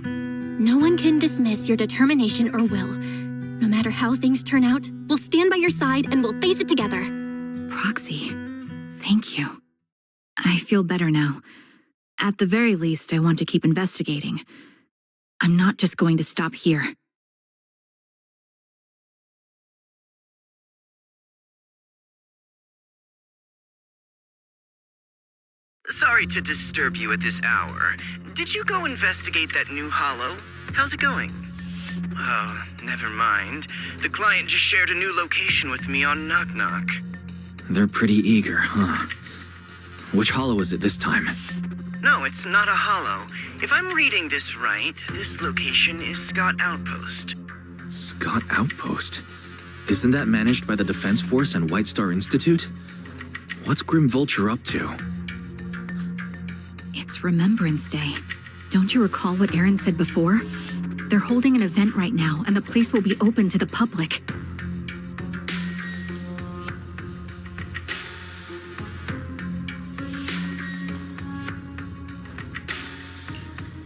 No one can dismiss your determination or will. No matter how things turn out, we'll stand by your side and we'll face it together. Proxy, thank you. I feel better now. At the very least, I want to keep investigating. I'm not just going to stop here. Sorry to disturb you at this hour. Did you go investigate that new holo? How's it going? Oh, never mind. The client just shared a new location with me on Knock Knock. They're pretty eager, huh? Which holo is it this time? No, it's not a holo. If I'm reading this right, this location is Scott Outpost. Scott Outpost? Isn't that managed by the Defense Force and White Star Institute? What's Grim Vulture up to? It's Remembrance Day. Don't you recall what Aaron said before? They're holding an event right now, and the place will be open to the public.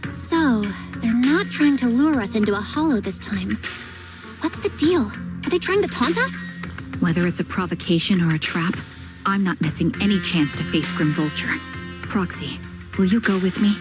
So, they're not trying to lure us into a holo this time. What's the deal? Are they trying to taunt us? Whether it's a provocation or a trap, I'm not missing any chance to face Grim Vulture. Proxy, will you go with me?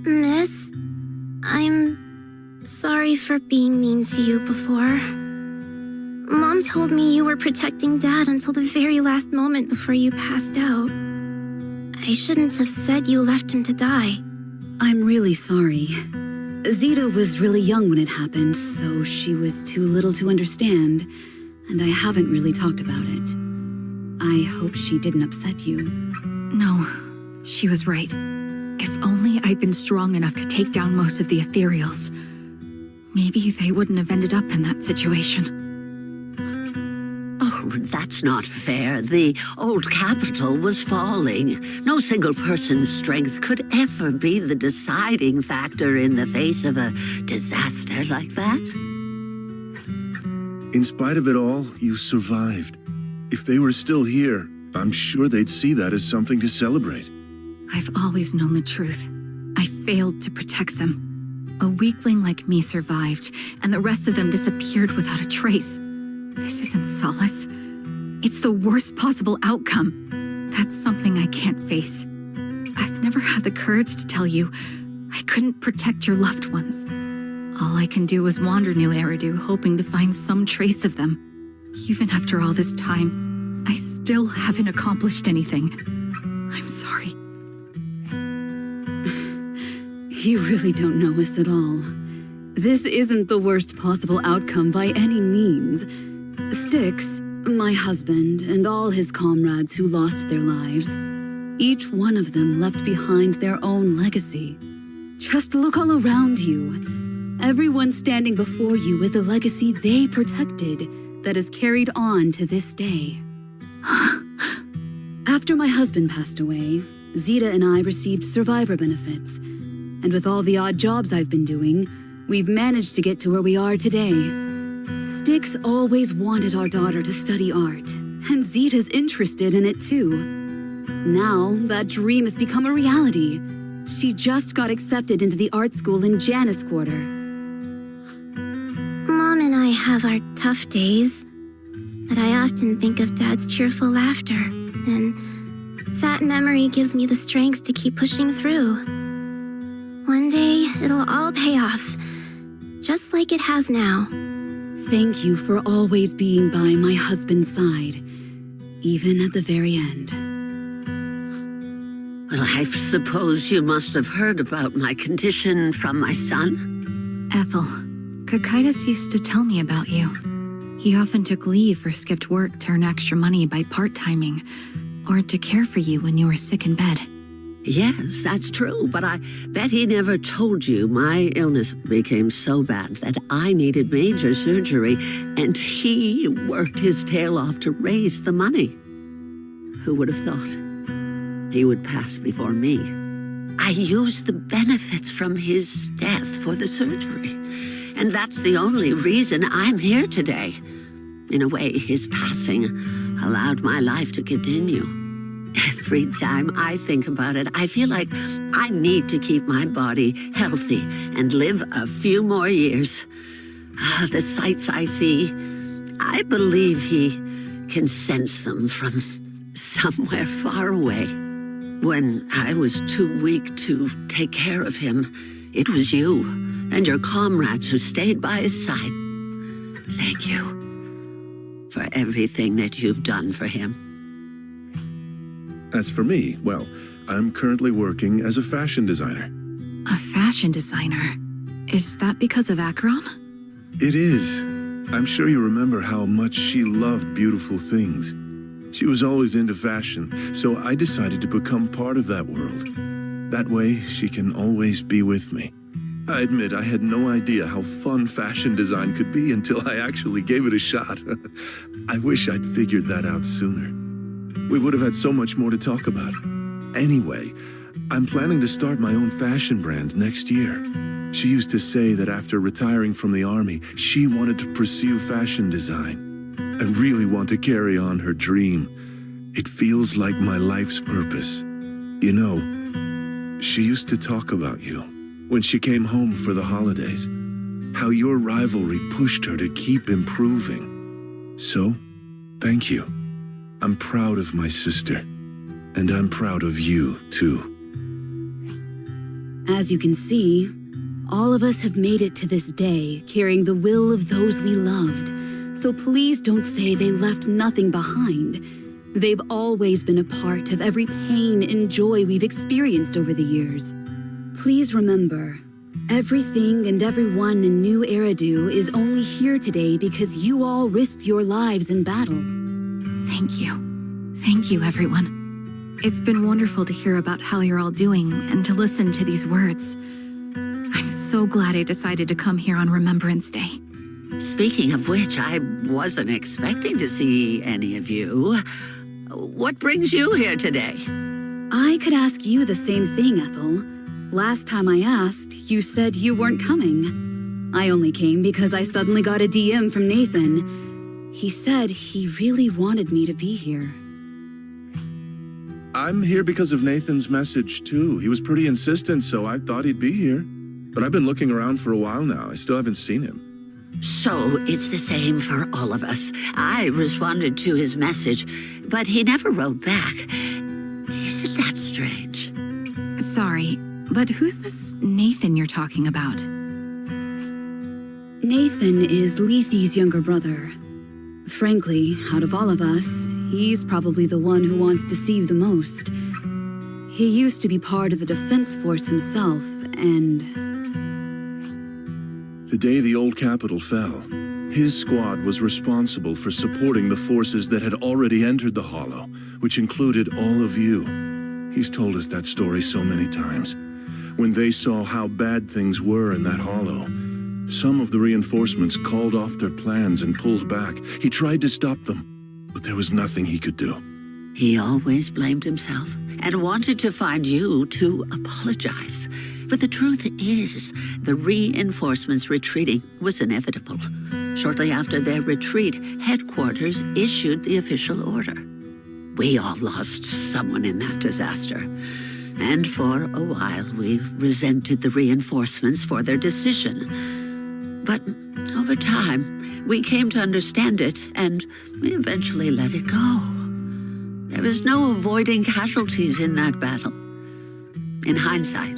Miss, I'm sorry for being mean to you before. Mom told me you were protecting Dad until the very last moment before you passed out. I shouldn't have said you left him to die. I'm really sorry. Zita was really young when it happened, so she was too little to understand, and I haven't really talked about it. I hope she didn't upset you. No, she was right. If only I'd been strong enough to take down most of the ethereals, maybe they wouldn't have ended up in that situation. Oh, that's not fair. The old capital was falling. No single person's strength could ever be the deciding factor in the face of a disaster like that. In spite of it all, you survived. If they were still here, I'm sure they'd see that as something to celebrate. I've always known the truth. I failed to protect them. A weakling like me survived, and the rest of them disappeared without a trace. This isn't solace. It's the worst possible outcome. That's something I can't face. I've never had the courage to tell you I couldn't protect your loved ones. All I can do is wander New Eridu, hoping to find some trace of them. Even after all this time, I still haven't accomplished anything. I'm sorry. You really don't know us at all. This isn't the worst possible outcome by any means. Styx, my husband, and all his comrades who lost their lives, each one of them left behind their own legacy. Just look all around you. Everyone standing before you is a legacy they protected that is carried on to this day. After my husband passed away, Zita and I received survivor benefits. And with all the odd jobs I've been doing, we've managed to get to where we are today. Styx always wanted our daughter to study art, and Zita's interested in it too. Now, that dream has become a reality. She just got accepted into the art school in Janus Quarter. Mom and I have our tough days, but I often think of Dad's cheerful laughter, and that memory gives me the strength to keep pushing through. One day, it'll all pay off, just like it has now. Thank you for always being by my husband's side, even at the very end. Well, I suppose you must have heard about my condition from my son. Ethel, Kakaitis used to tell me about you. He often took leave or skipped work to earn extra money by part-timing, or to care for you when you were sick in bed. Yes, that's true, but I bet he never told you my illness became so bad that I needed major surgery, and he worked his tail off to raise the money. Who would have thought he would pass before me? I used the benefits from his death for the surgery, and that's the only reason I'm here today. In a way, his passing allowed my life to continue. Every time I think about it, I feel like I need to keep my body healthy and live a few more years. The sights I see, I believe he can sense them from somewhere far away. When I was too weak to take care of him, it was you and your comrades who stayed by his side. Thank you for everything that you've done for him. As for me, well, I'm currently working as a fashion designer. A fashion designer? Is that because of Acheron? It is. I'm sure you remember how much she loved beautiful things. She was always into fashion, so I decided to become part of that world. That way, she can always be with me. I admit I had no idea how fun fashion design could be until I actually gave it a shot. I wish I'd figured that out sooner. We would have had so much more to talk about. Anyway, I'm planning to start my own fashion brand next year. She used to say that after retiring from the army, she wanted to pursue fashion design. I really want to carry on her dream. It feels like my life's purpose. You know, she used to talk about you when she came home for the holidays, how your rivalry pushed her to keep improving. So, thank you. I'm proud of my sister, and I'm proud of you, too. As you can see, all of us have made it to this day, carrying the will of those we loved. So please don't say they left nothing behind. They've always been a part of every pain and joy we've experienced over the years. Please remember, everything and everyone in New Eridu is only here today because you all risked your lives in battle. Thank you. Thank you, everyone. It's been wonderful to hear about how you're all doing and to listen to these words. I'm so glad I decided to come here on Remembrance Day. Speaking of which, I wasn't expecting to see any of you. What brings you here today? I could ask you the same thing, Ethel. Last time I asked, you said you weren't coming. I only came because I suddenly got a DM from Nathan. He said he really wanted me to be here. I'm here because of Nathan's message, too. He was pretty insistent, so I thought he'd be here. But I've been looking around for a while now. I still haven't seen him. So it's the same for all of us. I responded to his message, but he never wrote back. Isn't that strange? Sorry, but who's this Nathan you're talking about? Nathan is Lethe's younger brother. Frankly, out of all of us, he's probably the one who wants to see you the most. He used to be part of the defense force himself, and... The day the old capital fell, his squad was responsible for supporting the forces that had already entered the Hollow, which included all of you. He's told us that story so many times. When they saw how bad things were in that Hollow, some of the reinforcements called off their plans and pulled back. He tried to stop them, but there was nothing he could do. He always blamed himself and wanted to find you to apologize. But the truth is, the reinforcements retreating was inevitable. Shortly after their retreat, headquarters issued the official order. We all lost someone in that disaster. And for a while, we resented the reinforcements for their decision. But over over time, we came to understand it and eventually let it go. There was no avoiding casualties in that battle. In hindsight,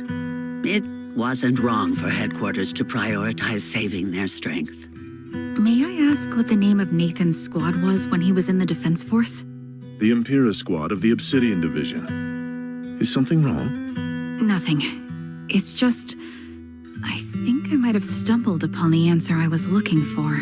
it wasn't wrong for headquarters to prioritize saving their strength. May I ask what the name of Nathan's squad was when he was in the Defense Force? The Impera squad of the Obsidian Division. Is something wrong? Nothing. It's just... I think I might have stumbled upon the answer I was looking for.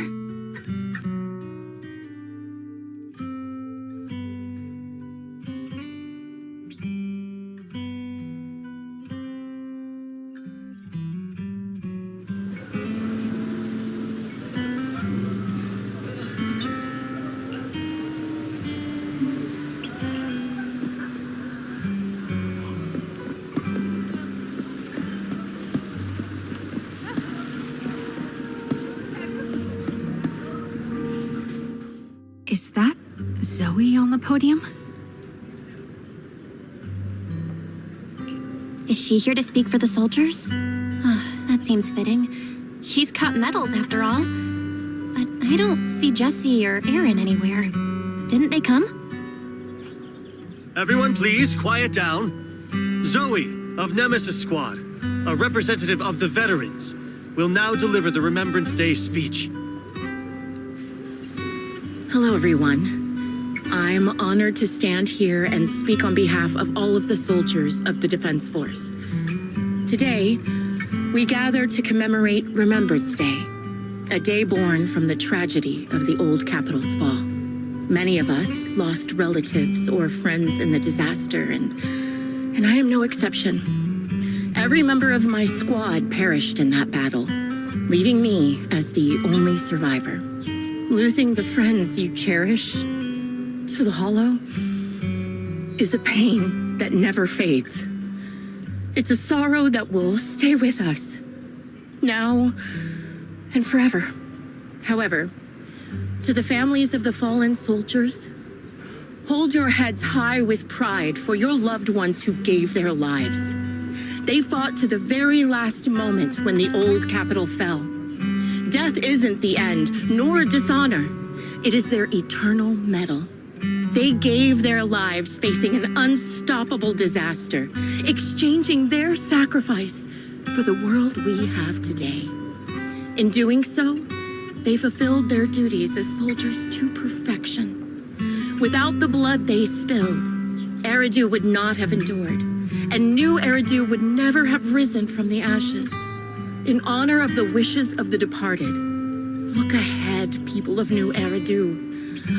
Is that Zoe on the podium? Is she here to speak for the soldiers? That seems fitting. She's cut medals after all. But I don't see Jesse or Aaron anywhere. Didn't they come? Everyone please, quiet down. Zoe of Nemesis Squad, a representative of the veterans, will now deliver the Remembrance Day speech. Hello, everyone. I'm honored to stand here and speak on behalf of all of the soldiers of the Defense Force. Today, we gather to commemorate Remembrance Day, a day born from the tragedy of the old Capitol's fall. Many of us lost relatives or friends in the disaster, and I am no exception. Every member of my squad perished in that battle, leaving me as the only survivor. Losing the friends you cherish to the hollow is a pain that never fades. It's a sorrow that will stay with us, now and forever. However, to the families of the fallen soldiers, hold your heads high with pride for your loved ones who gave their lives. They fought to the very last moment when the old Capitol fell. Death isn't the end, nor dishonor. It is their eternal medal. They gave their lives facing an unstoppable disaster, exchanging their sacrifice for the world we have today. In doing so, they fulfilled their duties as soldiers to perfection. Without the blood they spilled, Eridu would not have endured, and New Eridu would never have risen from the ashes. In honor of the wishes of the departed, look ahead, people of New Eridu.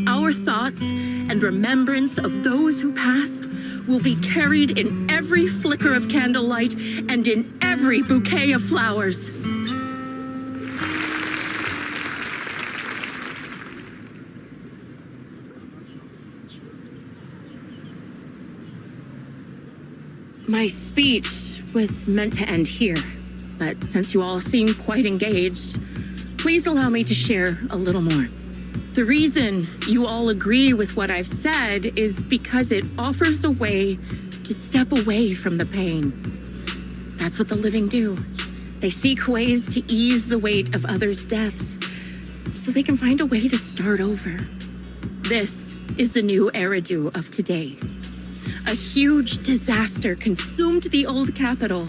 Our thoughts and remembrance of those who passed will be carried in every flicker of candlelight and in every bouquet of flowers. My speech was meant to end here. But since you all seem quite engaged, please allow me to share a little more. The reason you all agree with what I've said is because it offers a way to step away from the pain. That's what the living do. They seek ways to ease the weight of others' deaths so they can find a way to start over. This is the New Eridu of today. A huge disaster consumed the old Capitol,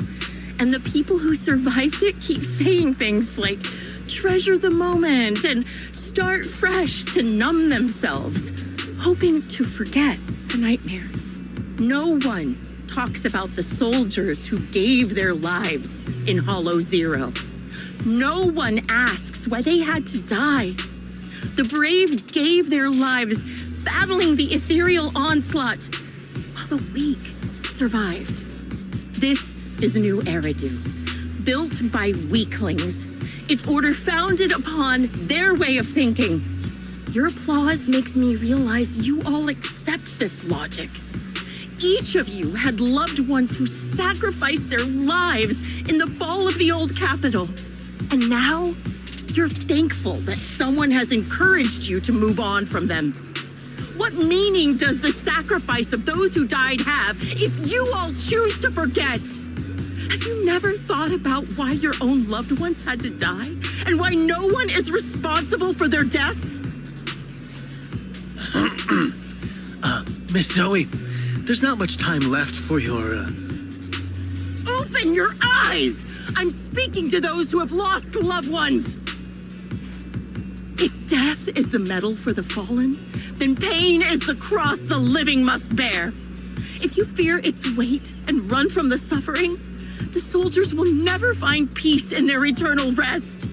and the people who survived it keep saying things like, treasure the moment and start fresh to numb themselves, hoping to forget the nightmare. No one talks about the soldiers who gave their lives in Hollow Zero. No one asks why they had to die. The brave gave their lives battling the ethereal onslaught, while the weak survived. This is New Eridu, built by weaklings. Its order founded upon their way of thinking. Your applause makes me realize you all accept this logic. Each of you had loved ones who sacrificed their lives in the fall of the old Capitol. And now, you're thankful that someone has encouraged you to move on from them. What meaning does the sacrifice of those who died have if you all choose to forget? Have you never thought about why your own loved ones had to die and why no one is responsible for their deaths? Miss Zoe, there's not much time left for your, Open your eyes! I'm speaking to those who have lost loved ones. If death is the medal for the fallen, then pain is the cross the living must bear. If you fear its weight and run from the suffering, the soldiers will never find peace in their eternal rest.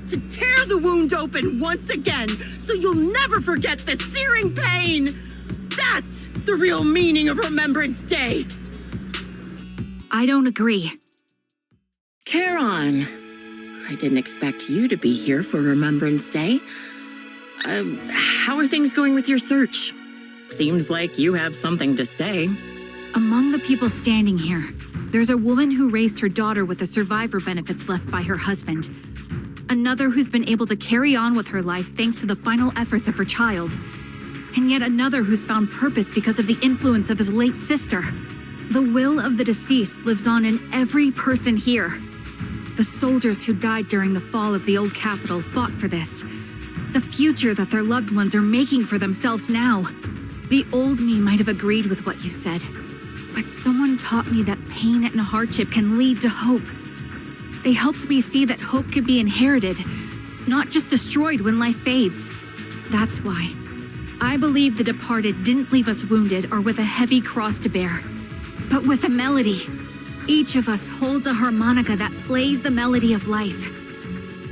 To tear the wound open once again, so you'll never forget the searing pain. That's the real meaning of Remembrance Day. I don't agree. Charon, I didn't expect you to be here for Remembrance Day. How are things going with your search? Seems like you have something to say. Among the people standing here, there's a woman who raised her daughter with the survivor benefits left by her husband. Another who's been able to carry on with her life thanks to the final efforts of her child. And yet another who's found purpose because of the influence of his late sister. The will of the deceased lives on in every person here. The soldiers who died during the fall of the old capital fought for this. The future that their loved ones are making for themselves now. The old me might have agreed with what you said, but someone taught me that pain and hardship can lead to hope. They helped me see that hope can be inherited, not just destroyed when life fades. That's why I believe the departed didn't leave us wounded or with a heavy cross to bear, but with a melody. Each of us holds a harmonica that plays the melody of life.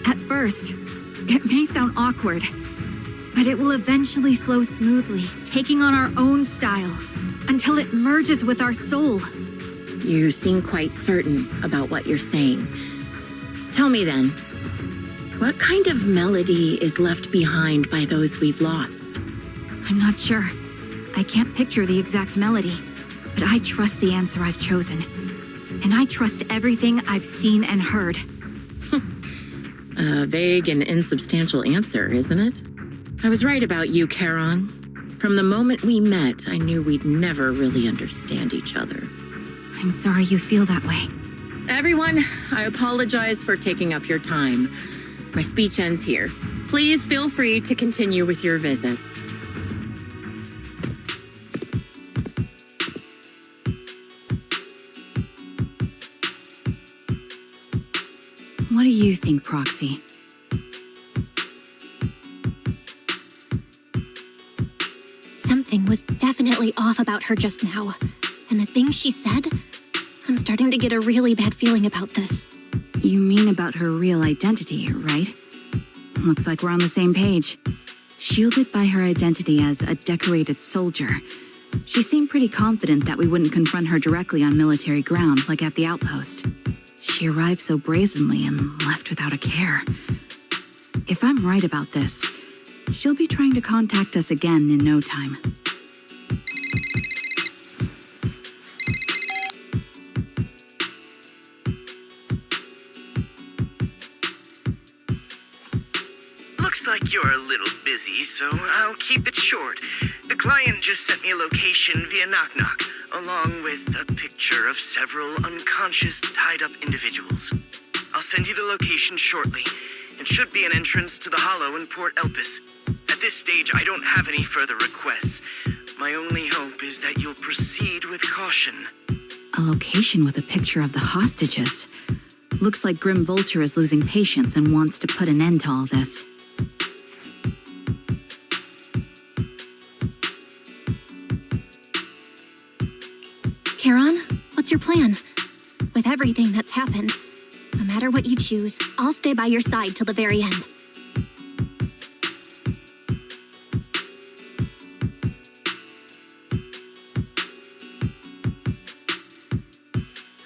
At first, it may sound awkward, but it will eventually flow smoothly, taking on our own style, until it merges with our soul. You seem quite certain about what you're saying. Tell me then, what kind of melody is left behind by those we've lost? I'm not sure. I can't picture the exact melody, but I trust the answer I've chosen. And I trust everything I've seen and heard. A vague and insubstantial answer, isn't it? I was right about you, Charon. From the moment we met, I knew we'd never really understand each other. I'm sorry you feel that way. Everyone, I apologize for taking up your time. My speech ends here. Please feel free to continue with your visit. What do you think, Proxy? Something was definitely off about her just now. And the things she said, I'm starting to get a really bad feeling about this. You mean about her real identity, right? Looks like we're on the same page. Shielded by her identity as a decorated soldier, she seemed pretty confident that we wouldn't confront her directly on military ground like at the outpost. She arrived so brazenly and left without a care. If I'm right about this, she'll be trying to contact us again in no time. Looks like you're a little busy, so I'll keep it short. The client just sent me a location via Knock Knock, along with a picture of several unconscious, tied-up individuals. I'll send you the location shortly. It should be an entrance to the Hollow in Port Elpis. At this stage, I don't have any further requests. My only hope is that you'll proceed with caution. A location with a picture of the hostages. Looks like Grim Vulture is losing patience and wants to put an end to all this. Charon, what's your plan? With everything that's happened, no matter what you choose, I'll stay by your side till the very end.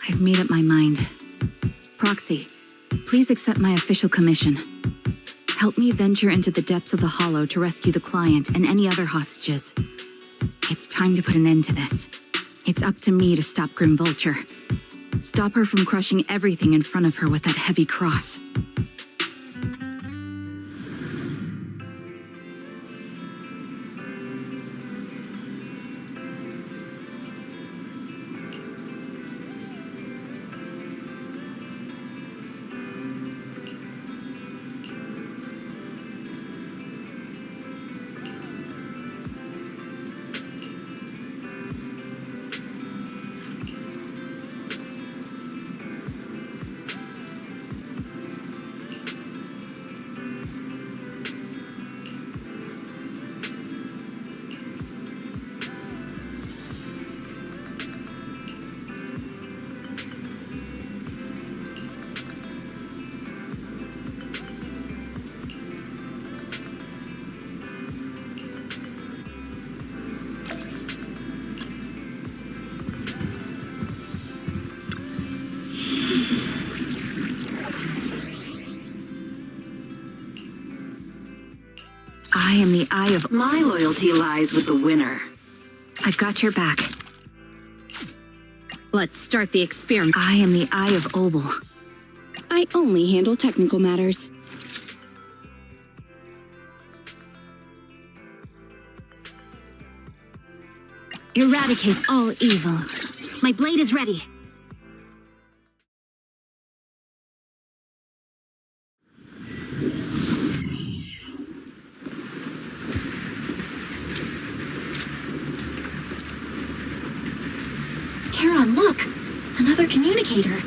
I've made up my mind. Proxy, please accept my official commission. Help me venture into the depths of the Hollow to rescue the client and any other hostages. It's time to put an end to this. It's up to me to stop Grim Vulture. Stop her from crushing everything in front of her with that heavy cross. am the eye of... My loyalty lies with the winner. I've got your back. Let's start the experiment. I am the eye of Obel. I only handle technical matters. Eradicate all evil. My blade is ready. Charon, look! Another communicator.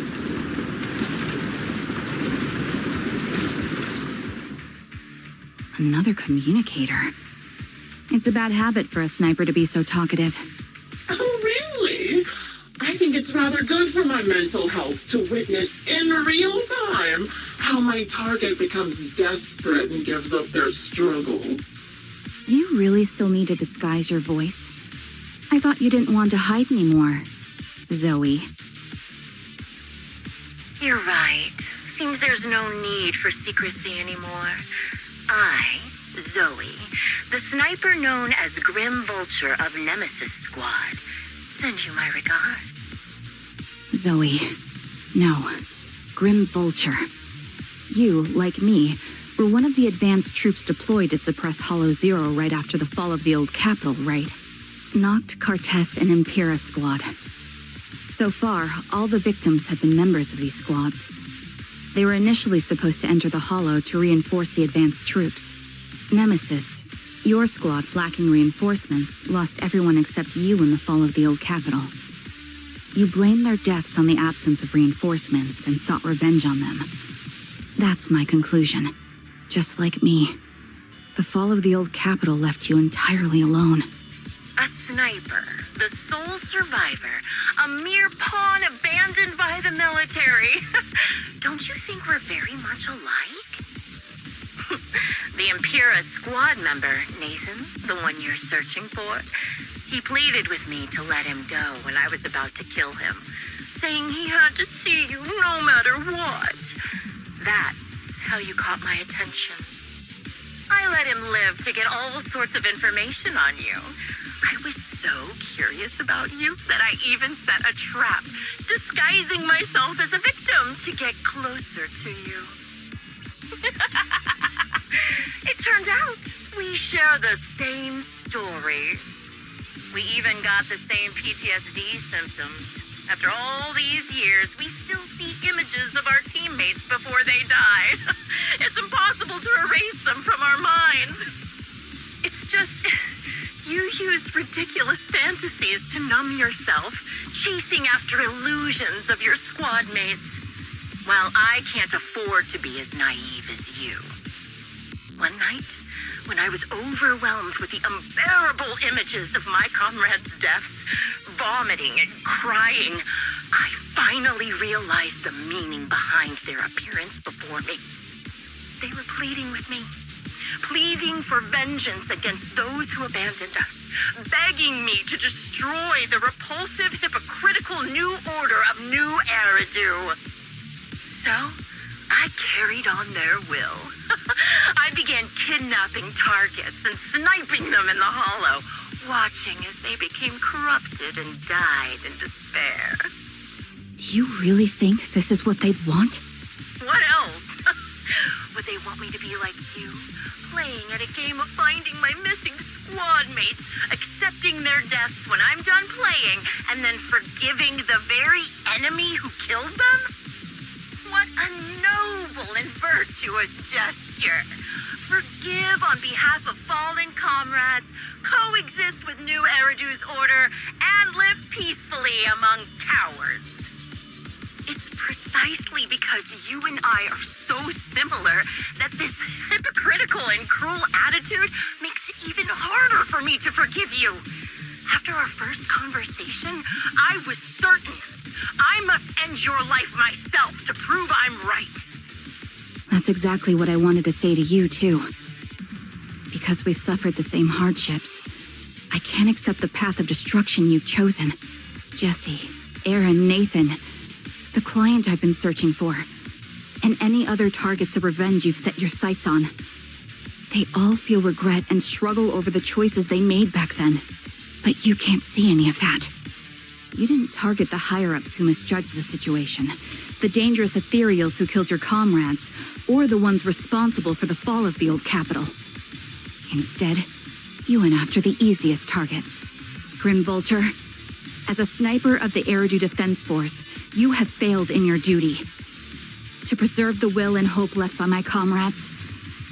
Another communicator. It's a bad habit for a sniper to be so talkative. Oh, really? I think it's rather good for my mental health to witness in real time how my target becomes desperate and gives up their struggle. Do you really still need to disguise your voice? I thought you didn't want to hide anymore, Zoe. You're right. Seems there's no need for secrecy anymore. I, Zoe, the sniper known as Grim Vulture of Nemesis Squad, send you my regards. Zoe. No. Grim Vulture. You, like me, were one of the advanced troops deployed to suppress Hollow Zero right after the fall of the old capital, right? Noct, Cartes, and Impera Squad. So far, all the victims have been members of these squads. They were initially supposed to enter the Hollow to reinforce the advanced troops. Nemesis, your squad lacking reinforcements, lost everyone except you in the fall of the old capital. You blamed their deaths on the absence of reinforcements and sought revenge on them. That's my conclusion. Just like me. The fall of the old capital left you entirely alone. A sniper, the sole survivor, a mere pawn abandoned by the military. Don't you think we're very much alike? The Impera squad member, Nathan, the one you're searching for, he pleaded with me to let him go when I was about to kill him, saying he had to see you no matter what. That's how you caught my attention. I let him live to get all sorts of information on you. I was so curious about you that I even set a trap, disguising myself as a victim to get closer to you. It turned out we share the same story. We even got the same PTSD symptoms. After all these years, we still see images of our teammates before they die. It's impossible to erase them from our minds. It's just, you use ridiculous fantasies to numb yourself, chasing after illusions of your squad mates. While I can't afford to be as naive as you. One night, when I was overwhelmed with the unbearable images of my comrades' deaths, vomiting and crying, I finally realized the meaning behind their appearance before me. They were pleading with me, pleading for vengeance against those who abandoned us, begging me to destroy the repulsive, hypocritical new order of New Eridu. So, I carried on their will. I began kidnapping targets and sniping them in the Hollow, watching as they became corrupted and died in despair. Do you really think this is what they'd want? What else? Would they want me to be like you, playing at a game of finding my missing squad mates, accepting their deaths when I'm done playing, and then forgiving the very enemy who killed them? What a noble and virtuous gesture. Forgive on behalf of fallen comrades, coexist with New Eridu's order, and live peacefully among cowards. It's precisely because you and I are so similar that this hypocritical and cruel attitude makes it even harder for me to forgive you. After our first conversation, I was certain I must end your life myself to prove I'm right. That's exactly what I wanted to say to you, too. Because we've suffered the same hardships, I can't accept the path of destruction you've chosen. Jesse, Aaron, Nathan, the client I've been searching for, and any other targets of revenge you've set your sights on. They all feel regret and struggle over the choices they made back then. But you can't see any of that. You didn't target the higher-ups who misjudged the situation, the dangerous ethereals who killed your comrades, or the ones responsible for the fall of the old capital. Instead, you went after the easiest targets. Grim Vulture, as a sniper of the Eridu Defense Force, you have failed in your duty. To preserve the will and hope left by my comrades,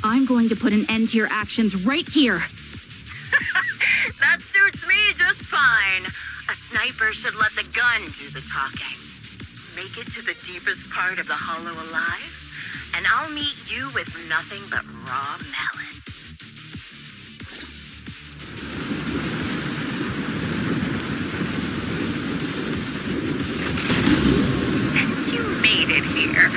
I'm going to put an end to your actions right here. That suits me just fine. A sniper should let the gun do the talking. Make it to the deepest part of the hollow alive, and I'll meet you with nothing but raw malice. Since you made it here,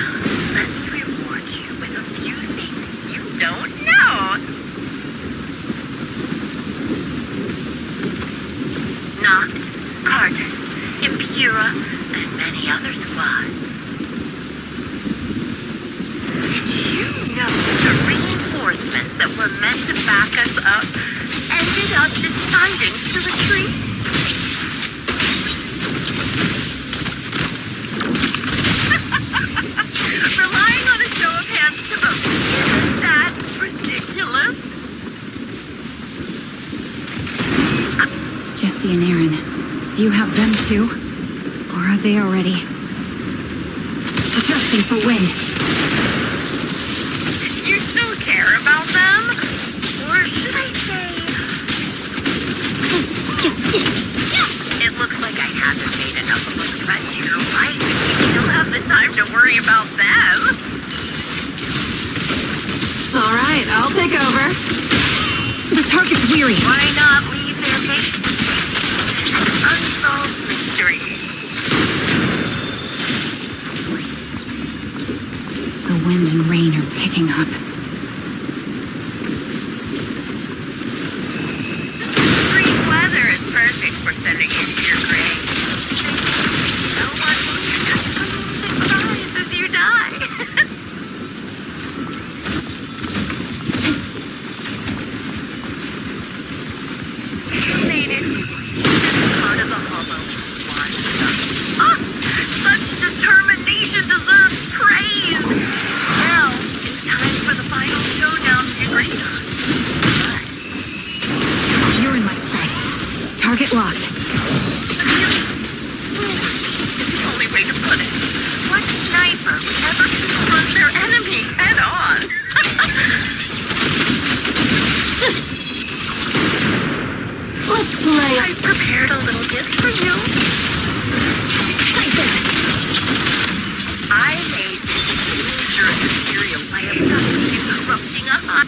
let me reward you with a few things you don't know. Noct, Cartus, Impura, and many other squads. Did you know the reinforcements that were meant to back us up ended up deciding to retreat? Relying on a show of hands to vote, isn't that ridiculous? Jesse and Aaron, do you have them too? Or are they already adjusting for wind? You still care about them? Or should I say... It looks like I haven't made enough of a threat to your life if you still have the time to worry about them. All right, I'll take over. The target's weary. Why not leave their base? An unsolved mystery. The wind and rain are picking up. Spring weather is perfect for sending you to your grave. No one will be surprised if you die. You made it to this part of the hollow. Such determination deserves praise. Now, it's time for the final showdown to agree on. You're in my sight. Target locked. It's the only way to put it. What sniper would ever confront their enemy head on? Let's play. I prepared a little gift for you. I made this dangerous cereal by abducting and corrupting a hot.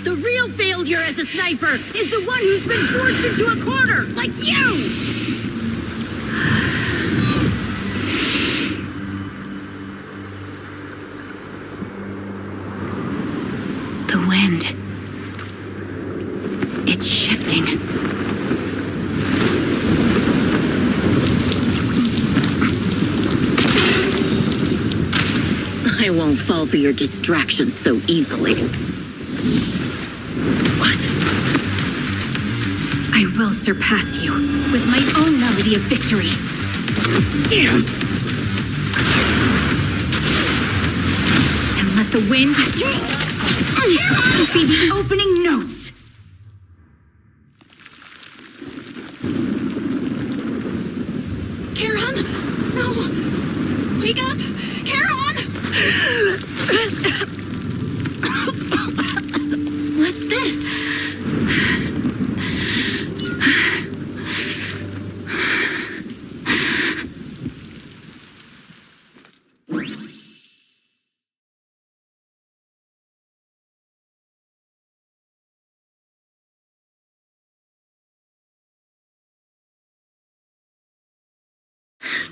The real failure as a sniper is the one who's been forced into a corner, like you! The wind. It's shifting. I won't fall for your distractions so easily. What? I will surpass you with my own melody of victory. And let the wind be the opening notes. Charon? No! Wake up! Charon! What's this?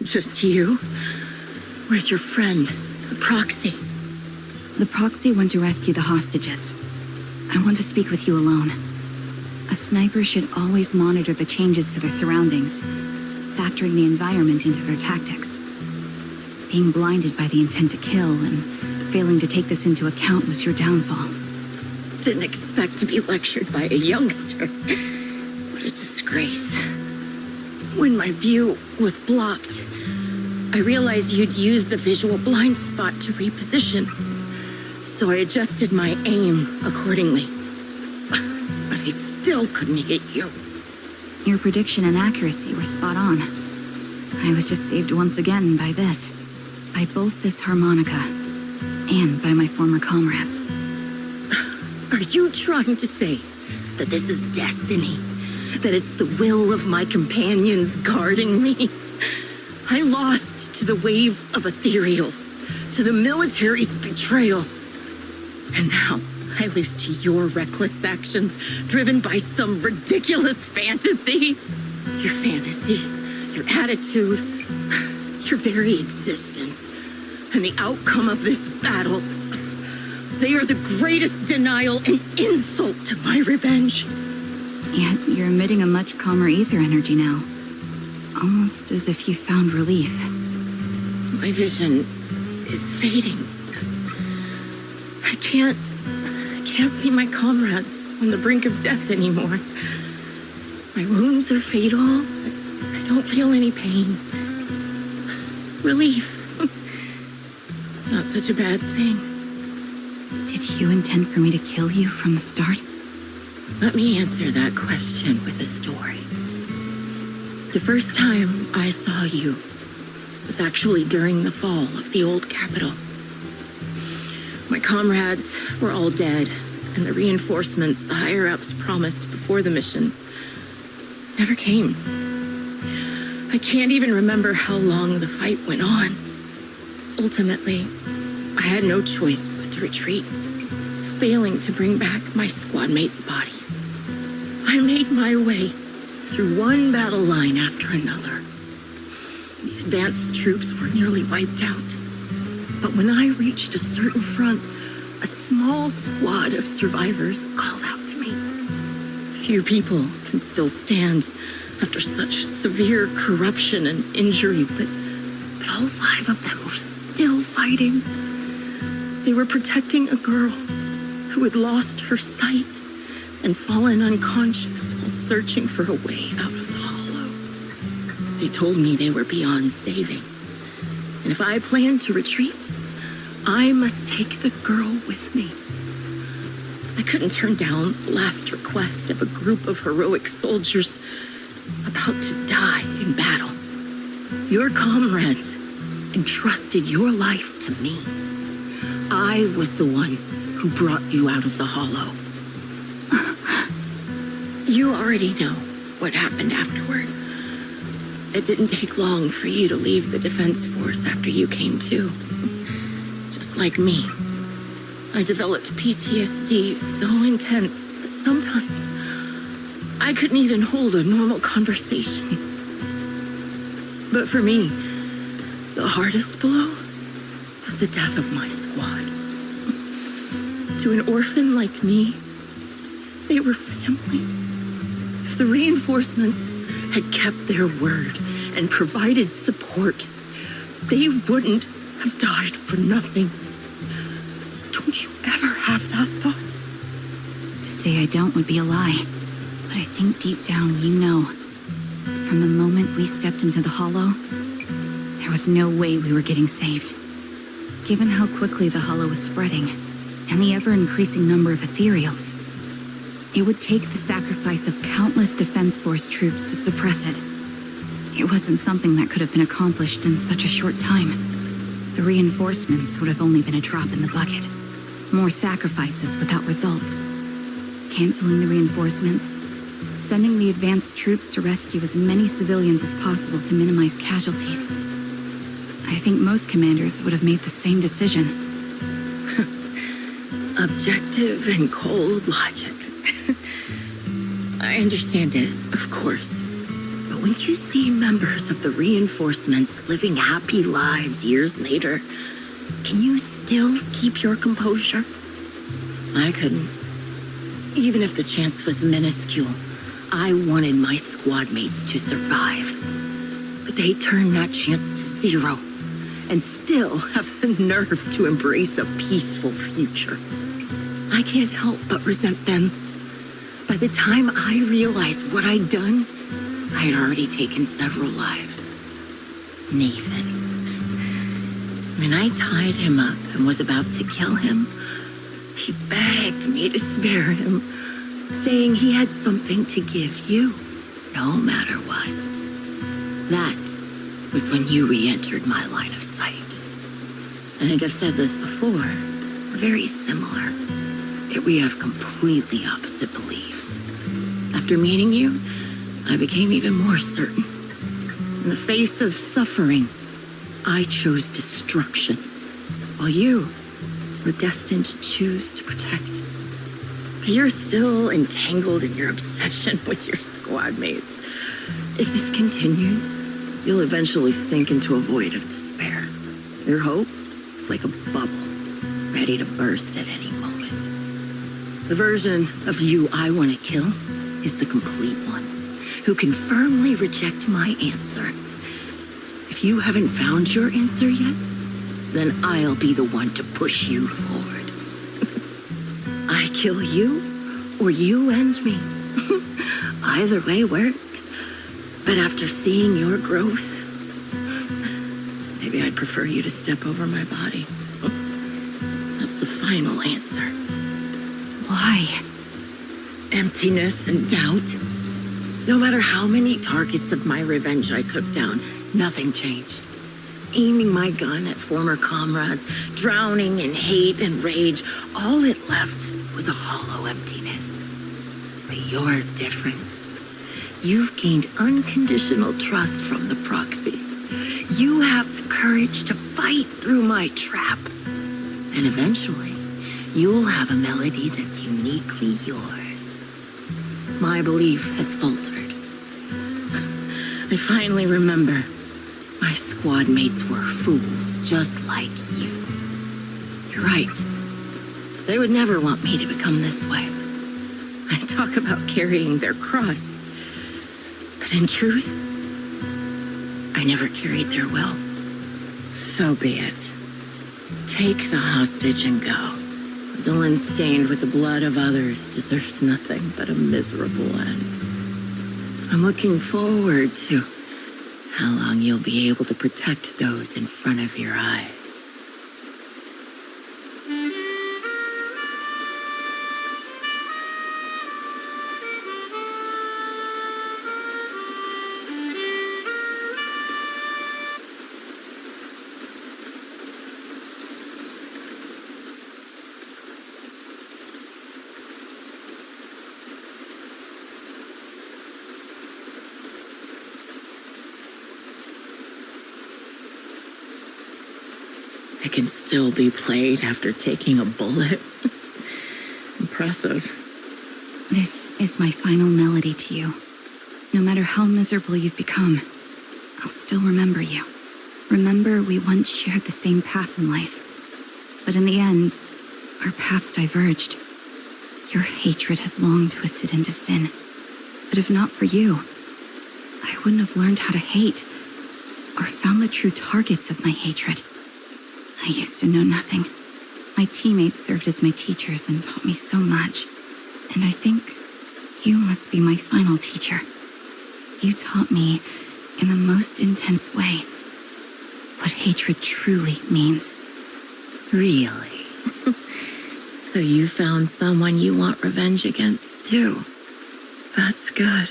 Just you? Where's your friend, the proxy? The proxy went to rescue the hostages. I want to speak with you alone. A sniper should always monitor the changes to their surroundings, factoring the environment into their tactics. Being blinded by the intent to kill and failing to take this into account was your downfall. Didn't expect to be lectured by a youngster. What a disgrace. When my view was blocked, I realized you'd used the visual blind spot to reposition. So I adjusted my aim accordingly. But I still couldn't hit you. Your prediction and accuracy were spot on. I was just saved once again by this. By both this harmonica and by my former comrades. Are you trying to say that this is destiny? That it's the will of my companions guarding me? I lost to the wave of ethereals, to the military's betrayal. And now I lose to your reckless actions, driven by some ridiculous fantasy. Your fantasy, your attitude, your very existence, and the outcome of this battle. They are the greatest denial and insult to my revenge. Yet you're emitting a much calmer ether energy now. Almost as if you found relief. My vision is fading. I can't see my comrades on the brink of death anymore. My wounds are fatal. I don't feel any pain. Relief. It's not such a bad thing. Did you intend for me to kill you from the start? Let me answer that question with a story. The first time I saw you was actually during the fall of the old capital. My comrades were all dead, and the reinforcements the higher-ups promised before the mission never came. I can't even remember how long the fight went on. Ultimately, I had no choice but to retreat, failing to bring back my squad mates' bodies. I made my way through one battle line after another. The advanced troops were nearly wiped out. But when I reached a certain front, a small squad of survivors called out to me. Few people can still stand after such severe corruption and injury, but all 5 of them were still fighting. They were protecting a girl who had lost her sight and fallen unconscious while searching for a way out of the hollow. They told me they were beyond saving, and if I planned to retreat, I must take the girl with me. I couldn't turn down the last request of a group of heroic soldiers about to die in battle. Your comrades entrusted your life to me. I was the one who brought you out of the hollow. You already know what happened afterward. It didn't take long for you to leave the Defense Force after you came to. Just like me, I developed PTSD so intense that sometimes I couldn't even hold a normal conversation. But for me, the hardest blow was the death of my squad. To an orphan like me, they were family. If the reinforcements had kept their word and provided support, they wouldn't have died for nothing. Don't you ever have that thought? To say I don't would be a lie, but I think deep down you know. From the moment we stepped into the hollow, there was no way we were getting saved. Given how quickly the hollow was spreading, and the ever-increasing number of ethereals, it would take the sacrifice of countless Defense Force troops to suppress it. It wasn't something that could have been accomplished in such a short time. The reinforcements would have only been a drop in the bucket. More sacrifices without results. Canceling the reinforcements, sending the advanced troops to rescue as many civilians as possible to minimize casualties. I think most commanders would have made the same decision. Objective and cold logic. I understand it, of course. But when you see members of the reinforcements living happy lives years later, can you still keep your composure? I couldn't. Even if the chance was minuscule, I wanted my squad mates to survive. But they turned that chance to zero, and still have the nerve to embrace a peaceful future. I can't help but resent them. By the time I realized what I'd done, I had already taken several lives. Nathan. When I tied him up and was about to kill him, he begged me to spare him, saying he had something to give you, no matter what. That was when you re-entered my line of sight. I think I've said this before. We're very similar, yet we have completely opposite beliefs. After meeting you, I became even more certain. In the face of suffering, I chose destruction, while you were destined to choose to protect. You're still entangled in your obsession with your squad mates. If this continues, you'll eventually sink into a void of despair. Your hope is like a bubble, ready to burst at any moment. The version of you I want to kill is the complete one, who can firmly reject my answer. If you haven't found your answer yet, then I'll be the one to push you forward. I kill you, or you end me. Either way works. But after seeing your growth, maybe I'd prefer you to step over my body. That's the final answer. Why? Emptiness and doubt. No matter how many targets of my revenge I took down, nothing changed. Aiming my gun at former comrades, drowning in hate and rage, all it left was a hollow emptiness. But you're different. You've gained unconditional trust from the proxy. You have the courage to fight through my trap. And eventually, you'll have a melody that's uniquely yours. My belief has faltered. I finally remember. My squad mates were fools just like you. You're right. They would never want me to become this way. I talk about carrying their cross. But in truth, I never carried their will. So be it. Take the hostage and go. A villain stained with the blood of others deserves nothing but a miserable end. I'm looking forward to how long you'll be able to protect those in front of your eyes. It can still be played after taking a bullet. Impressive. This is my final melody to you. No matter how miserable you've become, I'll still remember you. Remember we once shared the same path in life. But in the end, our paths diverged. Your hatred has long twisted into sin. But if not for you, I wouldn't have learned how to hate, or found the true targets of my hatred. I used to know nothing. My teammates served as my teachers and taught me so much. And I think you must be my final teacher. You taught me, in the most intense way, what hatred truly means. Really? So you found someone you want revenge against, too. That's good.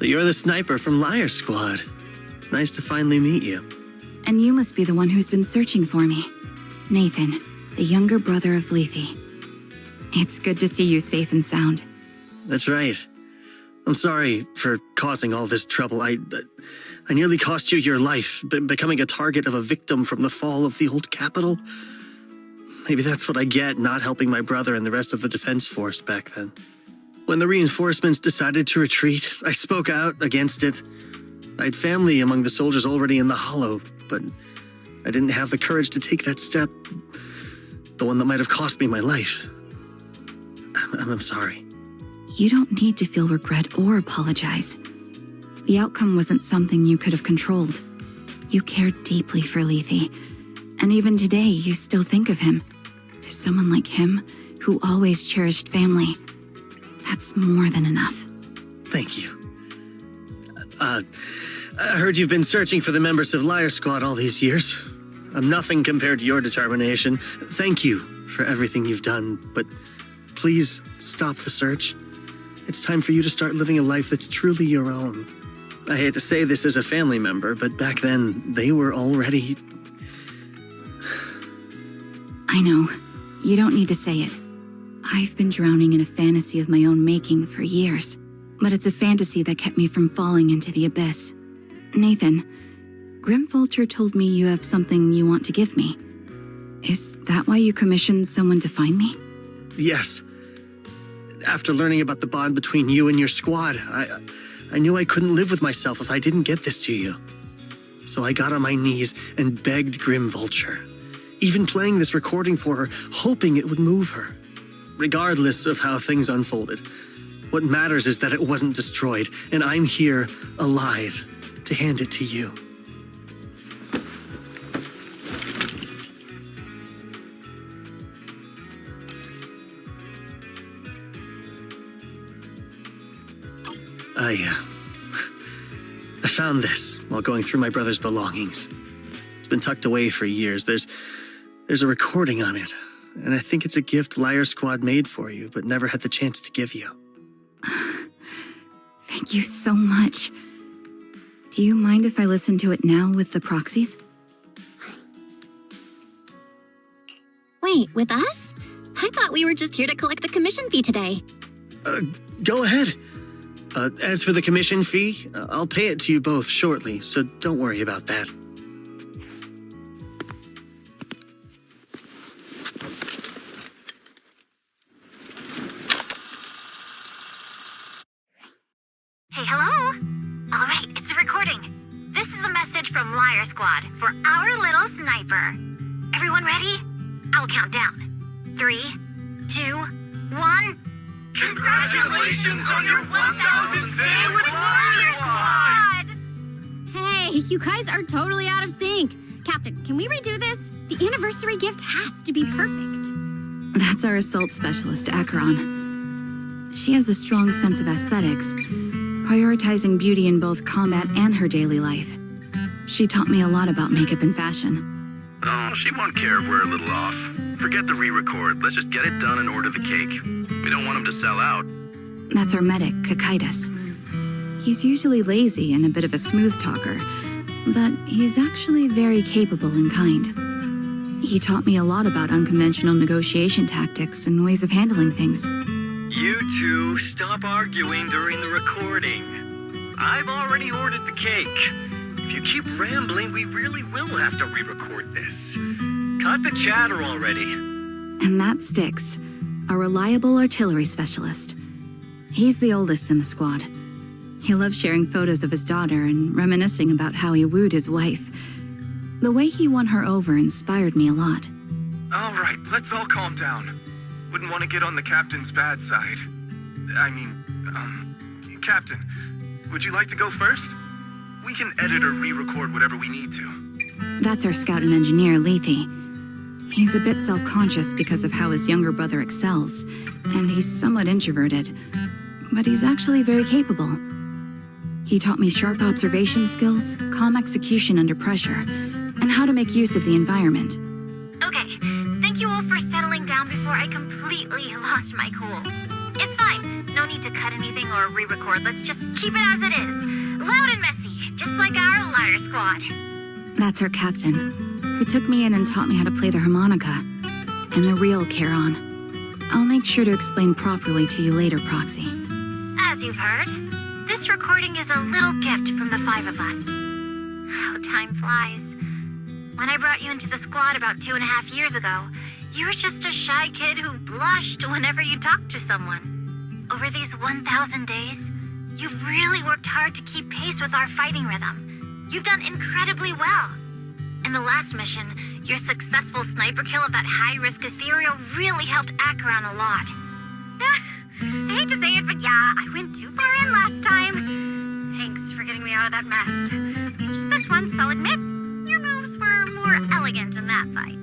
So you're the sniper from Liar Squad. It's nice to finally meet you. And you must be the one who's been searching for me. Nathan, the younger brother of Lethe. It's good to see you safe and sound. That's right. I'm sorry for causing all this trouble. I nearly cost you your life, becoming a target of a victim from the fall of the old capital. Maybe that's what I get not helping my brother and the rest of the defense force back then. When the reinforcements decided to retreat, I spoke out against it. I had family among the soldiers already in the Hollow, but I didn't have the courage to take that step, the one that might have cost me my life. I'm sorry. You don't need to feel regret or apologize. The outcome wasn't something you could have controlled. You cared deeply for Lethe, and even today you still think of him. To someone like him, who always cherished family, that's more than enough. Thank you. I heard you've been searching for the members of Liar Squad all these years. I'm nothing compared to your determination. Thank you for everything you've done, but please stop the search. It's time for you to start living a life that's truly your own. I hate to say this as a family member, but back then, they were already... I know. You don't need to say it. I've been drowning in a fantasy of my own making for years, but it's a fantasy that kept me from falling into the abyss. Nathan, Grim Vulture told me you have something you want to give me. Is that why you commissioned someone to find me? Yes. After learning about the bond between you and your squad, I knew I couldn't live with myself if I didn't get this to you. So I got on my knees and begged Grim Vulture, even playing this recording for her, hoping it would move her. Regardless of how things unfolded, what matters is that it wasn't destroyed, and I'm here, alive, to hand it to you. I found this while going through my brother's belongings. It's been tucked away for years. There's a recording on it, and I think it's a gift Liar Squad made for you, but never had the chance to give you. Thank you so much. Do you mind if I listen to it now with the proxies? Wait, with us? I thought we were just here to collect the commission fee today. Go ahead. As for the commission fee, I'll pay it to you both shortly, so don't worry about that. Hey, hello? All right, it's a recording. This is a message from Liar Squad for our little sniper. Everyone ready? I'll count down. 3, 2, 1... Congratulations on your 1000th day with Liar Squad! Hey, you guys are totally out of sync. Captain, can we redo this? The anniversary gift has to be perfect. That's our assault specialist, Acheron. She has a strong sense of aesthetics, prioritizing beauty in both combat and her daily life. She taught me a lot about makeup and fashion. Oh, she won't care if we're a little off. Forget the re-record. Let's just get it done and order the cake. We don't want him to sell out. That's our medic, Kakaitis. He's usually lazy and a bit of a smooth talker, but he's actually very capable and kind. He taught me a lot about unconventional negotiation tactics and ways of handling things. You two, stop arguing during the recording. I've already ordered the cake. If you keep rambling, we really will have to re-record this. Cut the chatter already. And that's Styx, a reliable artillery specialist. He's the oldest in the squad. He loves sharing photos of his daughter and reminiscing about how he wooed his wife. The way he won her over inspired me a lot. All right, let's all calm down. Wouldn't want to get on the captain's bad side. Captain, would you like to go first? We can edit or re-record whatever we need to. That's our scout and engineer, Lethe. He's a bit self-conscious because of how his younger brother excels, and he's somewhat introverted. But he's actually very capable. He taught me sharp observation skills, calm execution under pressure, and how to make use of the environment. Okay, thank you all for settling down before I completely lost my cool. It's fine. No need to cut anything or re-record. Let's just keep it as it is. Loud and messy, just like our liar squad. That's our captain, who took me in and taught me how to play the harmonica. And the real Charon. I'll make sure to explain properly to you later, Proxy. As you've heard, this recording is a little gift from the 5 of us. How time flies. When I brought you into the squad about 2.5 years ago, you were just a shy kid who blushed whenever you talked to someone. Over these 1,000 days, you've really worked hard to keep pace with our fighting rhythm. You've done incredibly well. In the last mission, your successful sniper kill of that high-risk ethereal really helped Acheron a lot. I hate to say it, but yeah, I went too far in last time. Thanks for getting me out of that mess. Just this once, I'll admit, your moves were more elegant in that fight.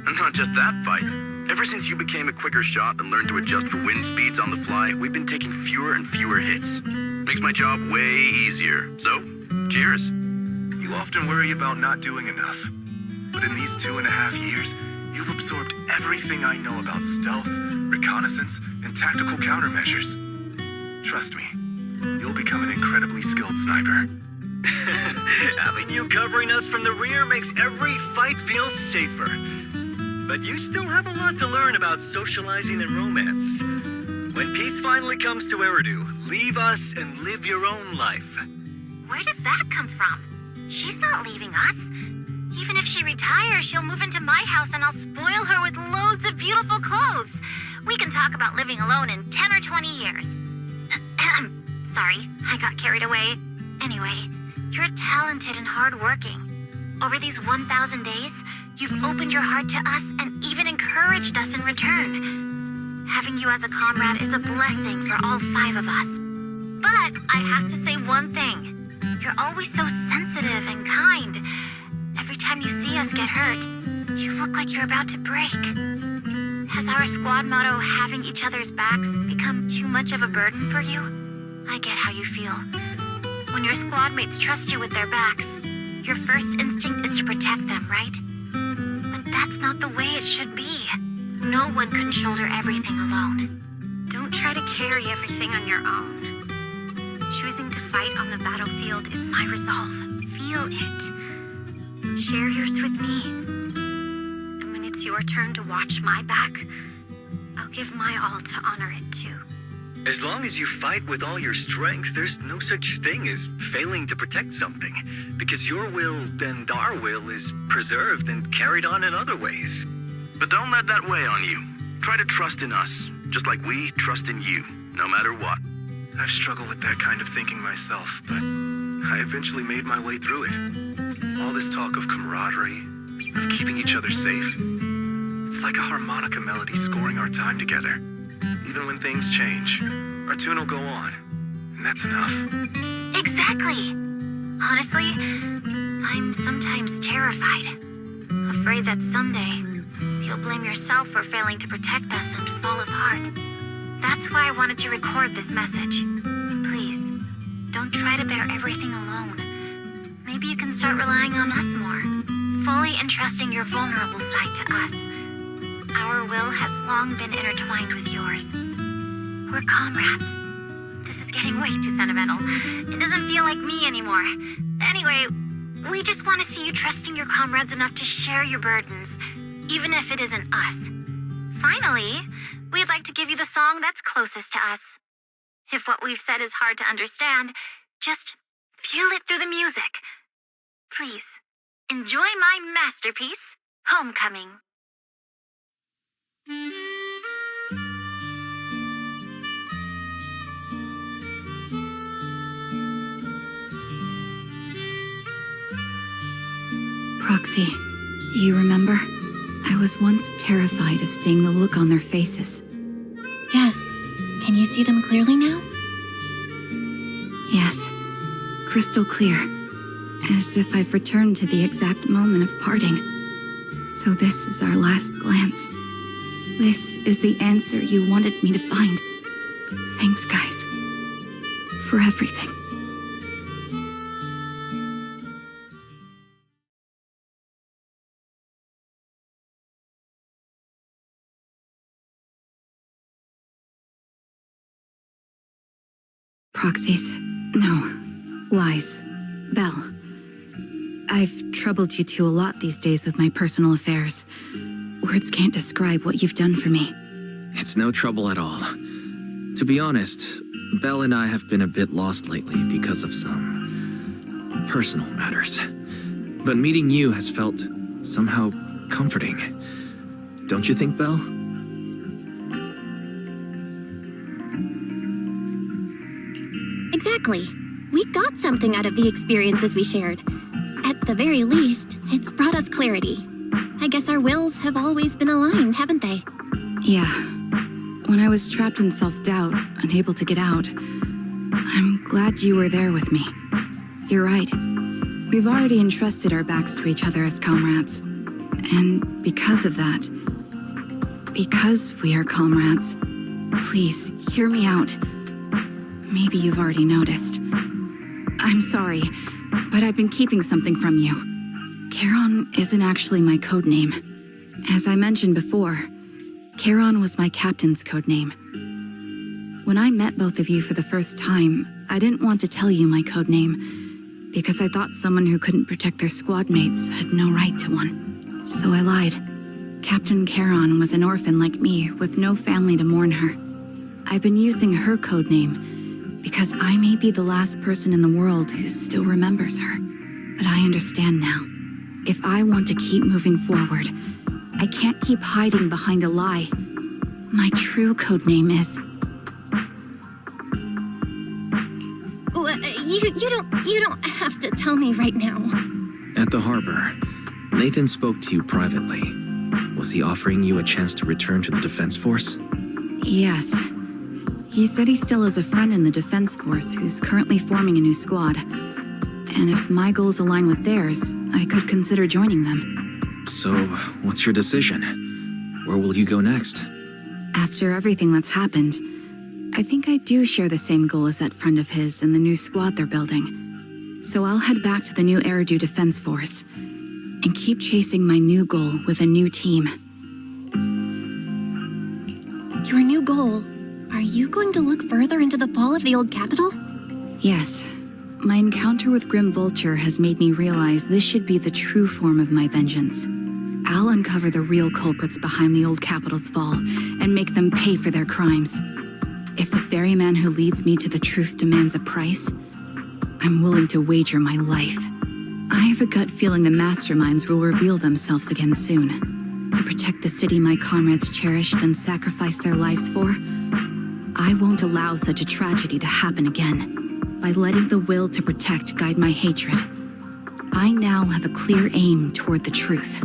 And not just that fight. Ever since you became a quicker shot and learned to adjust for wind speeds on the fly, we've been taking fewer and fewer hits. Makes my job way easier. So, cheers. You often worry about not doing enough. But in these 2.5 years, you've absorbed everything I know about stealth, reconnaissance, and tactical countermeasures. Trust me, you'll become an incredibly skilled sniper. Having you covering us from the rear makes every fight feel safer. But you still have a lot to learn about socializing and romance. When peace finally comes to Eridu, leave us and live your own life. Where did that come from? She's not leaving us. Even if she retires, she'll move into my house and I'll spoil her with loads of beautiful clothes. We can talk about living alone in 10 or 20 years. Sorry, I got carried away. Anyway, you're talented and hardworking. Over these 1,000 days, you've opened your heart to us and even encouraged us in return. Having you as a comrade is a blessing for all 5 of us. But I have to say one thing. You're always so sensitive and kind. Every time you see us get hurt, you look like you're about to break. Has our squad motto, having each other's backs, become too much of a burden for you? I get how you feel. When your squad mates trust you with their backs, your first instinct is to protect them, right? But that's not the way it should be. No one can shoulder everything alone. Don't try to carry everything on your own. Choosing to fight on the battlefield is my resolve. Feel it. Share yours with me. And when it's your turn to watch my back, I'll give my all to honor it too. As long as you fight with all your strength, there's no such thing as failing to protect something, because your will and our will is preserved and carried on in other ways. But don't let that weigh on you. Try to trust in us, just like we trust in you, no matter what. I've struggled with that kind of thinking myself, but I eventually made my way through it. All this talk of camaraderie, of keeping each other safe, it's like a harmonica melody scoring our time together. Even when things change, our tune will go on, and that's enough. Exactly. Honestly, I'm sometimes terrified. Afraid that someday, you'll blame yourself for failing to protect us and fall apart. That's why I wanted to record this message. Please, don't try to bear everything alone. Maybe you can start relying on us more, fully entrusting your vulnerable side to us. Our will has long been intertwined with yours. We're comrades. This is getting way too sentimental. It doesn't feel like me anymore. Anyway, we just want to see you trusting your comrades enough to share your burdens, even if it isn't us. Finally, we'd like to give you the song that's closest to us. If what we've said is hard to understand, just feel it through the music. Please, enjoy my masterpiece, Homecoming. Proxy, do you remember? I was once terrified of seeing the look on their faces. Yes. Can you see them clearly now? Yes, crystal clear. As if I've returned to the exact moment of parting. So this is our last glance. This is the answer you wanted me to find. Thanks, guys. For everything. Proxies? No. Lies. Belle. I've troubled you two a lot these days with my personal affairs. Words can't describe what you've done for me. It's no trouble at all. To be honest, Belle and I have been a bit lost lately because of some personal matters. But meeting you has felt somehow comforting. Don't you think, Belle? Exactly. We got something out of the experiences we shared. At the very least, it's brought us clarity. I guess our wills have always been aligned, haven't they? Yeah. When I was trapped in self-doubt, unable to get out, I'm glad you were there with me. You're right. We've already entrusted our backs to each other as comrades. And because of that, because we are comrades, please hear me out. Maybe you've already noticed. I'm sorry, but I've been keeping something from you. Charon isn't actually my code name. As I mentioned before, Charon was my captain's code name. When I met both of you for the first time, I didn't want to tell you my code name because I thought someone who couldn't protect their squad mates had no right to one. So I lied. Captain Charon was an orphan like me with no family to mourn her. I've been using her code name because I may be the last person in the world who still remembers her. But I understand now. If I want to keep moving forward, I can't keep hiding behind a lie. My true code name is... You don't have to tell me right now. At the harbor, Nathan spoke to you privately. Was he offering you a chance to return to the Defense Force? Yes. He said he still has a friend in the Defense Force who's currently forming a new squad. And if my goals align with theirs, I could consider joining them. So, what's your decision? Where will you go next? After everything that's happened, I think I do share the same goal as that friend of his in the new squad they're building. So I'll head back to the new Eridu Defense Force and keep chasing my new goal with a new team. Your new goal? Are you going to look further into the fall of the old capital? Yes. My encounter with Grim Vulture has made me realize this should be the true form of my vengeance. I'll uncover the real culprits behind the old capital's fall and make them pay for their crimes. If the ferryman who leads me to the truth demands a price, I'm willing to wager my life. I have a gut feeling the masterminds will reveal themselves again soon. To protect the city my comrades cherished and sacrificed their lives for, I won't allow such a tragedy to happen again. By letting the will to protect guide my hatred, I now have a clear aim toward the truth.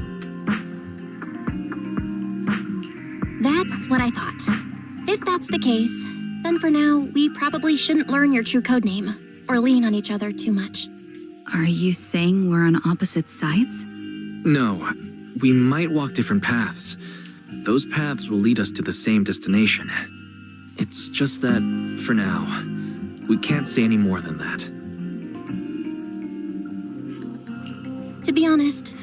That's what I thought. If that's the case, then for now, we probably shouldn't learn your true codename or lean on each other too much. Are you saying we're on opposite sides? No, we might walk different paths. Those paths will lead us to the same destination. It's just that, for now, we can't say any more than that. To be honest,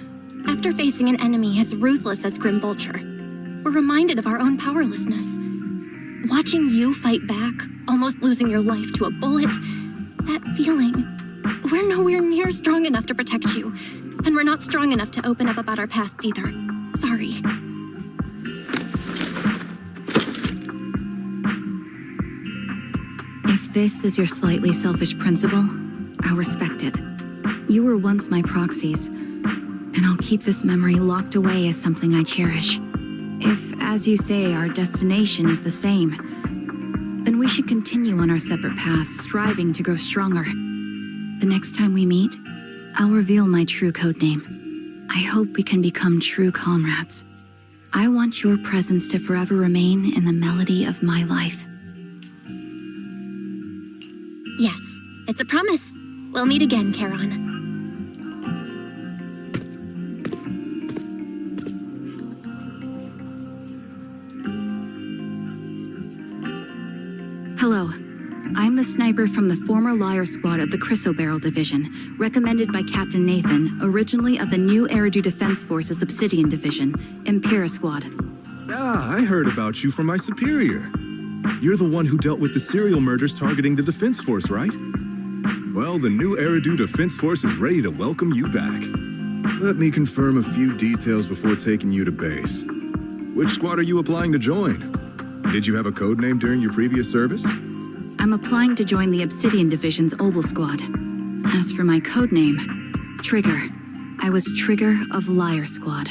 after facing an enemy as ruthless as Grim Vulture, we're reminded of our own powerlessness. Watching you fight back, almost losing your life to a bullet, that feeling, we're nowhere near strong enough to protect you, and we're not strong enough to open up about our pasts either. Sorry. If this is your slightly selfish principle, I'll respect it. You were once my proxies, and I'll keep this memory locked away as something I cherish. If, as you say, our destination is the same, then we should continue on our separate paths, striving to grow stronger. The next time we meet, I'll reveal my true codename. I hope we can become true comrades. I want your presence to forever remain in the melody of my life. Yes, it's a promise. We'll meet again, Charon. Hello. I'm the sniper from the former Liar Squad of the Chrysoberyl Division, recommended by Captain Nathan, originally of the new Eridu Defense Force's Obsidian Division, Impera Squad. Ah, I heard about you from my superior. You're the one who dealt with the serial murders targeting the Defense Force, right? Well, the new Eridu Defense Force is ready to welcome you back. Let me confirm a few details before taking you to base. Which squad are you applying to join? Did you have a code name during your previous service? I'm applying to join the Obsidian Division's Obel Squad. As for my code name, Trigger. I was Trigger of Liar Squad.